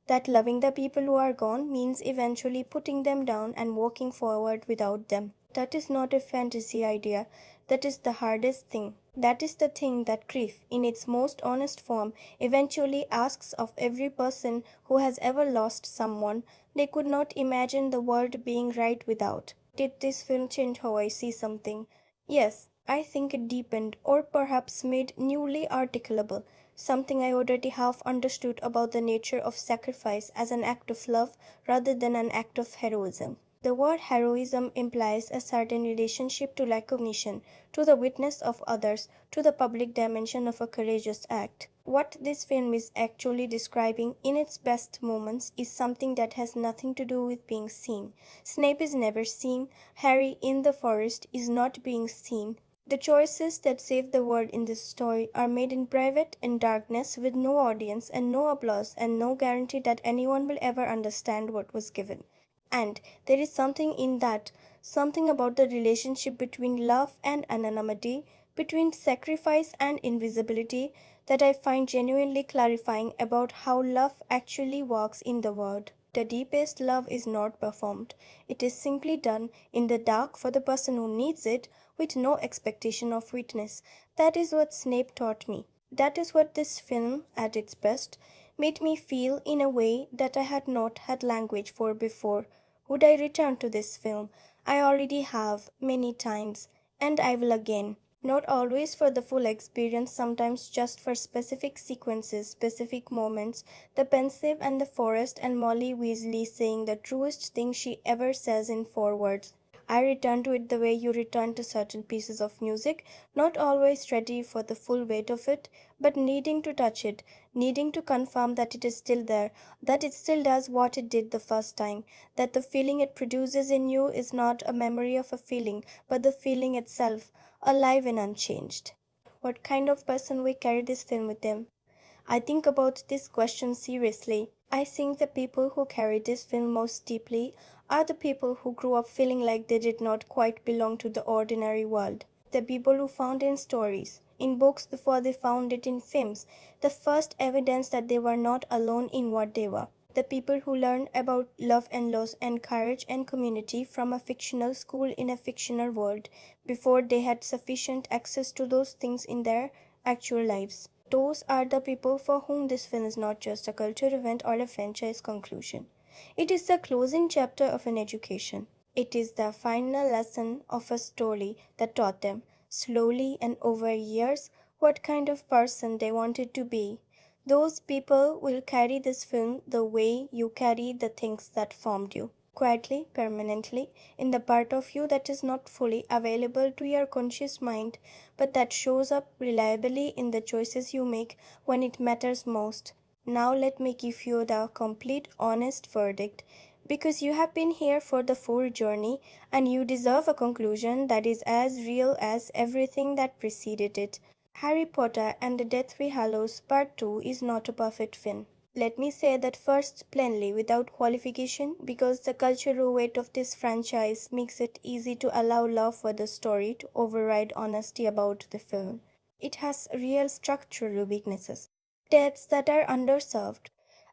That loving the people who are gone means eventually putting them down and walking forward without them. That is not a fantasy idea. That is the hardest thing. That is the thing that grief, in its most honest form, eventually asks of every person who has ever lost someone they could not imagine the world being right without. Did this film change how I see something? Yes, I think it deepened, or perhaps made newly articulable, something I already half understood about the nature of sacrifice as an act of love rather than an act of heroism. The word heroism implies a certain relationship to recognition, to the witness of others, to the public dimension of a courageous act. What this film is actually describing in its best moments is something that has nothing to do with being seen. Snape is never seen, Harry in the forest is not being seen. The choices that save the world in this story are made in private, in darkness, with no audience and no applause and no guarantee that anyone will ever understand what was given. And there is something in that, something about the relationship between love and anonymity, between sacrifice and invisibility, that I find genuinely clarifying about how love actually works in the world. The deepest love is not performed. It is simply done in the dark for the person who needs it, with no expectation of witness. That is what Snape taught me. That is what this film, at its best, made me feel in a way that I had not had language for before. Would I return to this film? I already have, many times, and I will again. Not always for the full experience, sometimes just for specific sequences, specific moments. The pensive and the forest and Molly Weasley saying the truest thing she ever says in 4 words. I return to it the way you return to certain pieces of music, not always ready for the full weight of it, but needing to touch it, needing to confirm that it is still there, that it still does what it did the first time, that the feeling it produces in you is not a memory of a feeling, but the feeling itself, alive and unchanged. What kind of person we carry this film with them? I think about this question seriously. I think the people who carry this film most deeply are the people who grew up feeling like they did not quite belong to the ordinary world. The people who found in stories, in books before they found it in films, the first evidence that they were not alone in what they were. The people who learned about love and loss and courage and community from a fictional school in a fictional world before they had sufficient access to those things in their actual lives. Those are the people for whom this film is not just a culture event or a franchise conclusion. It is the closing chapter of an education. It is the final lesson of a story that taught them, slowly and over years, what kind of person they wanted to be. Those people will carry this film the way you carry the things that formed you. Quietly, permanently, in the part of you that is not fully available to your conscious mind, but that shows up reliably in the choices you make when it matters most. Now let me give you the complete honest verdict, because you have been here for the full journey and you deserve a conclusion that is as real as everything that preceded it. Harry Potter and the Deathly Hallows Part 2 is not a perfect film. Let me say that first plainly without qualification, because the cultural weight of this franchise makes it easy to allow love for the story to override honesty about the film. It has real structural weaknesses, deaths that are underserved,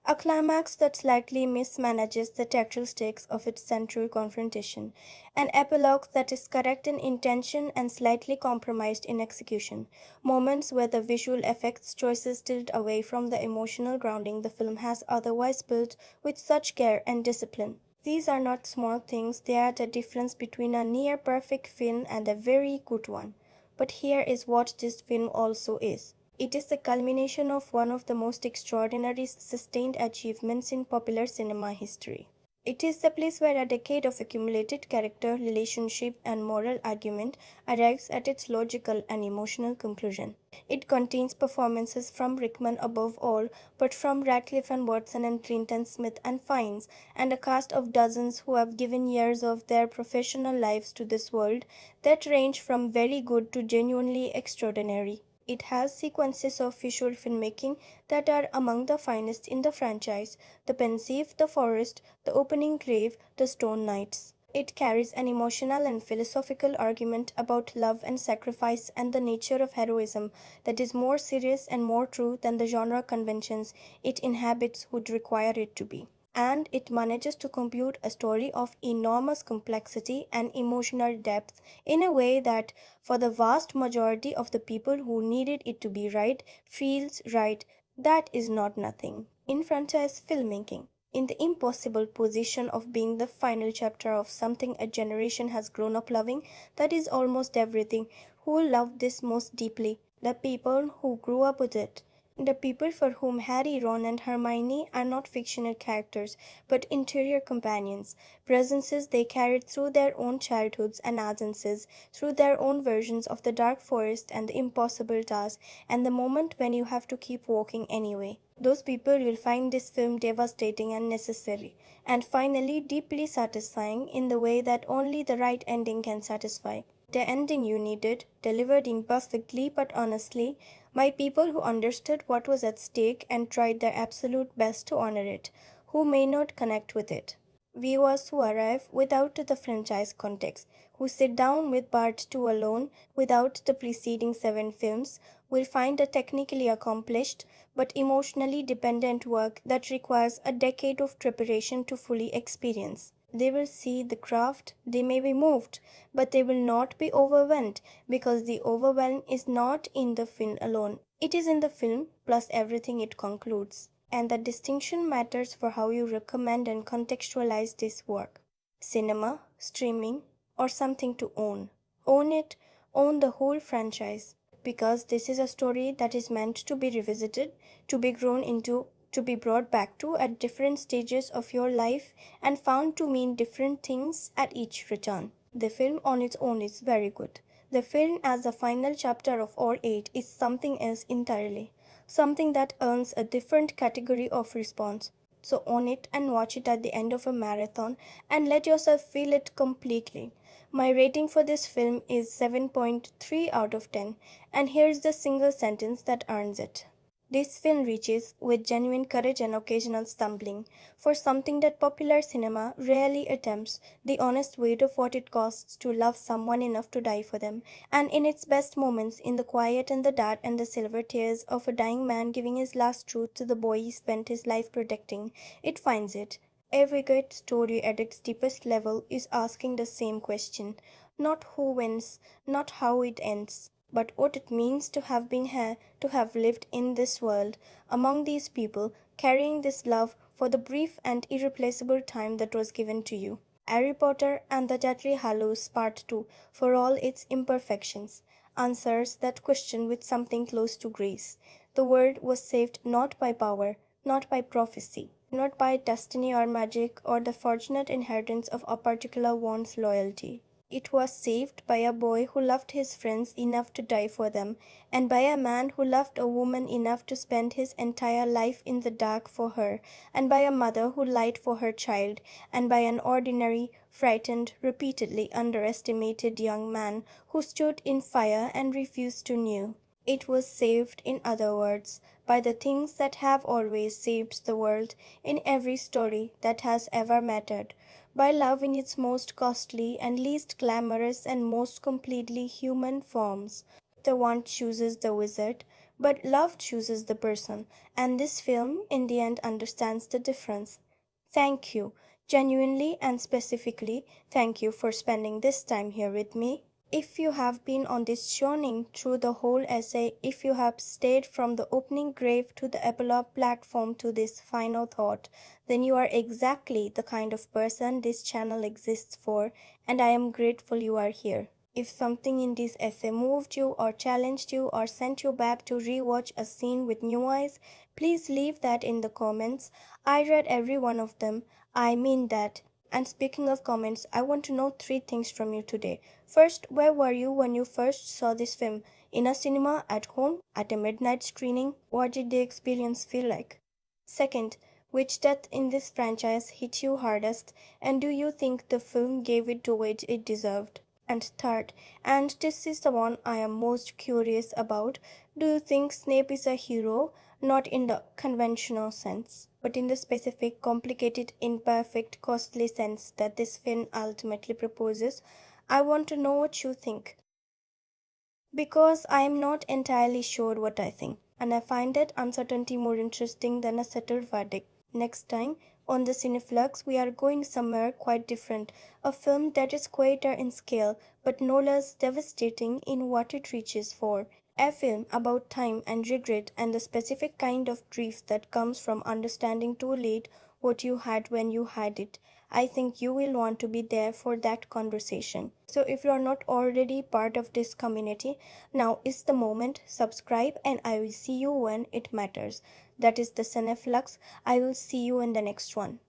a climax that slightly mismanages the tactile stakes of its central confrontation, an epilogue that is correct in intention and slightly compromised in execution, moments where the visual effects choices tilt away from the emotional grounding the film has otherwise built with such care and discipline. These are not small things, they are the difference between a near perfect film and a very good one. But here is what this film also is. It is the culmination of one of the most extraordinary sustained achievements in popular cinema history. It is the place where a decade of accumulated character, relationship, and moral argument arrives at its logical and emotional conclusion. It contains performances from Rickman above all, but from Radcliffe and Watson and Clinton Smith and Fiennes, and a cast of dozens who have given years of their professional lives to this world that range from very good to genuinely extraordinary. It has sequences of visual filmmaking that are among the finest in the franchise: the pensive, the forest, the opening grave, the stone knights. It carries an emotional and philosophical argument about love and sacrifice and the nature of heroism that is more serious and more true than the genre conventions it inhabits would require it to be. and it manages to compute a story of enormous complexity and emotional depth in a way that, for the vast majority of the people who needed it to be right, feels right. That is not nothing. In franchise filmmaking, in the impossible position of being the final chapter of something a generation has grown up loving, that is almost everything. Who loved this most deeply? The people who grew up with it. The people for whom Harry, Ron, and Hermione are not fictional characters, but interior companions, presences they carried through their own childhoods and adolescences, through their own versions of the dark forest and the impossible task, and the moment when you have to keep walking anyway. Those people will find this film devastating and necessary, and finally deeply satisfying in the way that only the right ending can satisfy. The ending you needed, delivered imperfectly but honestly, by people who understood what was at stake and tried their absolute best to honor it, who may not connect with it. Viewers who arrive without the franchise context, who sit down with Part 2 alone without the preceding 7 films, will find a technically accomplished but emotionally dependent work that requires a decade of preparation to fully experience. They will see the craft, they may be moved, but they will not be overwhelmed because the overwhelm is not in the film alone. It is in the film plus everything it concludes. And the distinction matters for how you recommend and contextualize this work. Cinema, streaming, or something to own. Own it, own the whole franchise. Because this is a story that is meant to be revisited, to be grown into, to be brought back to at different stages of your life and found to mean different things at each return. The film on its own is very good. The film as the final chapter of all 8 is something else entirely. Something that earns a different category of response. So own it and watch it at the end of a marathon and let yourself feel it completely. My rating for this film is 7.3 out of 10, and here's the single sentence that earns it. This film reaches, with genuine courage and occasional stumbling, for something that popular cinema rarely attempts, the honest weight of what it costs to love someone enough to die for them, and in its best moments, in the quiet and the dark and the silver tears of a dying man giving his last truth to the boy he spent his life protecting, it finds it. Every great story at its deepest level is asking the same question. Not who wins, not how it ends, but what it means to have been here, to have lived in this world, among these people, carrying this love for the brief and irreplaceable time that was given to you. Harry Potter and the Deathly Hallows Part 2, for all its imperfections, answers that question with something close to grace. The world was saved not by power, not by prophecy, not by destiny or magic or the fortunate inheritance of a particular one's loyalty. It was saved by a boy who loved his friends enough to die for them, and by a man who loved a woman enough to spend his entire life in the dark for her, and by a mother who lied for her child, and by an ordinary, frightened, repeatedly underestimated young man who stood in fire and refused to kneel. It was saved, in other words, by the things that have always saved the world in every story that has ever mattered, by love in its most costly and least glamorous and most completely human forms. The one chooses the wizard, but love chooses the person, and this film in the end understands the difference. Thank you, genuinely and specifically, thank you for spending this time here with me. If you have been on this journey through the whole essay, if you have stayed from the opening grave to the epilogue platform to this final thought, then you are exactly the kind of person this channel exists for, and I am grateful you are here. If something in this essay moved you or challenged you or sent you back to rewatch a scene with new eyes, please leave that in the comments. I read every one of them. I mean that. And speaking of comments, I want to know 3 things from you today. First, where were you when you first saw this film? In a cinema, at home, at a midnight screening? What did the experience feel like? Second, which death in this franchise hit you hardest, and do you think the film gave it the weight it deserved? And third, and this is the one I am most curious about, do you think Snape is a hero, not in the conventional sense, but in the specific, complicated, imperfect, costly sense that this film ultimately proposes? I want to know what you think. Because I am not entirely sure what I think, and I find that uncertainty more interesting than a settled verdict. Next time, On the Cine Flux, we are going somewhere quite different, a film that is quieter in scale but no less devastating in what it reaches for. A film about time and regret and the specific kind of grief that comes from understanding too late what you had when you had it. I think you will want to be there for that conversation. So if you are not already part of this community, now is the moment. Subscribe and I will see you when it matters. That is the Cineflux. I will see you in the next one.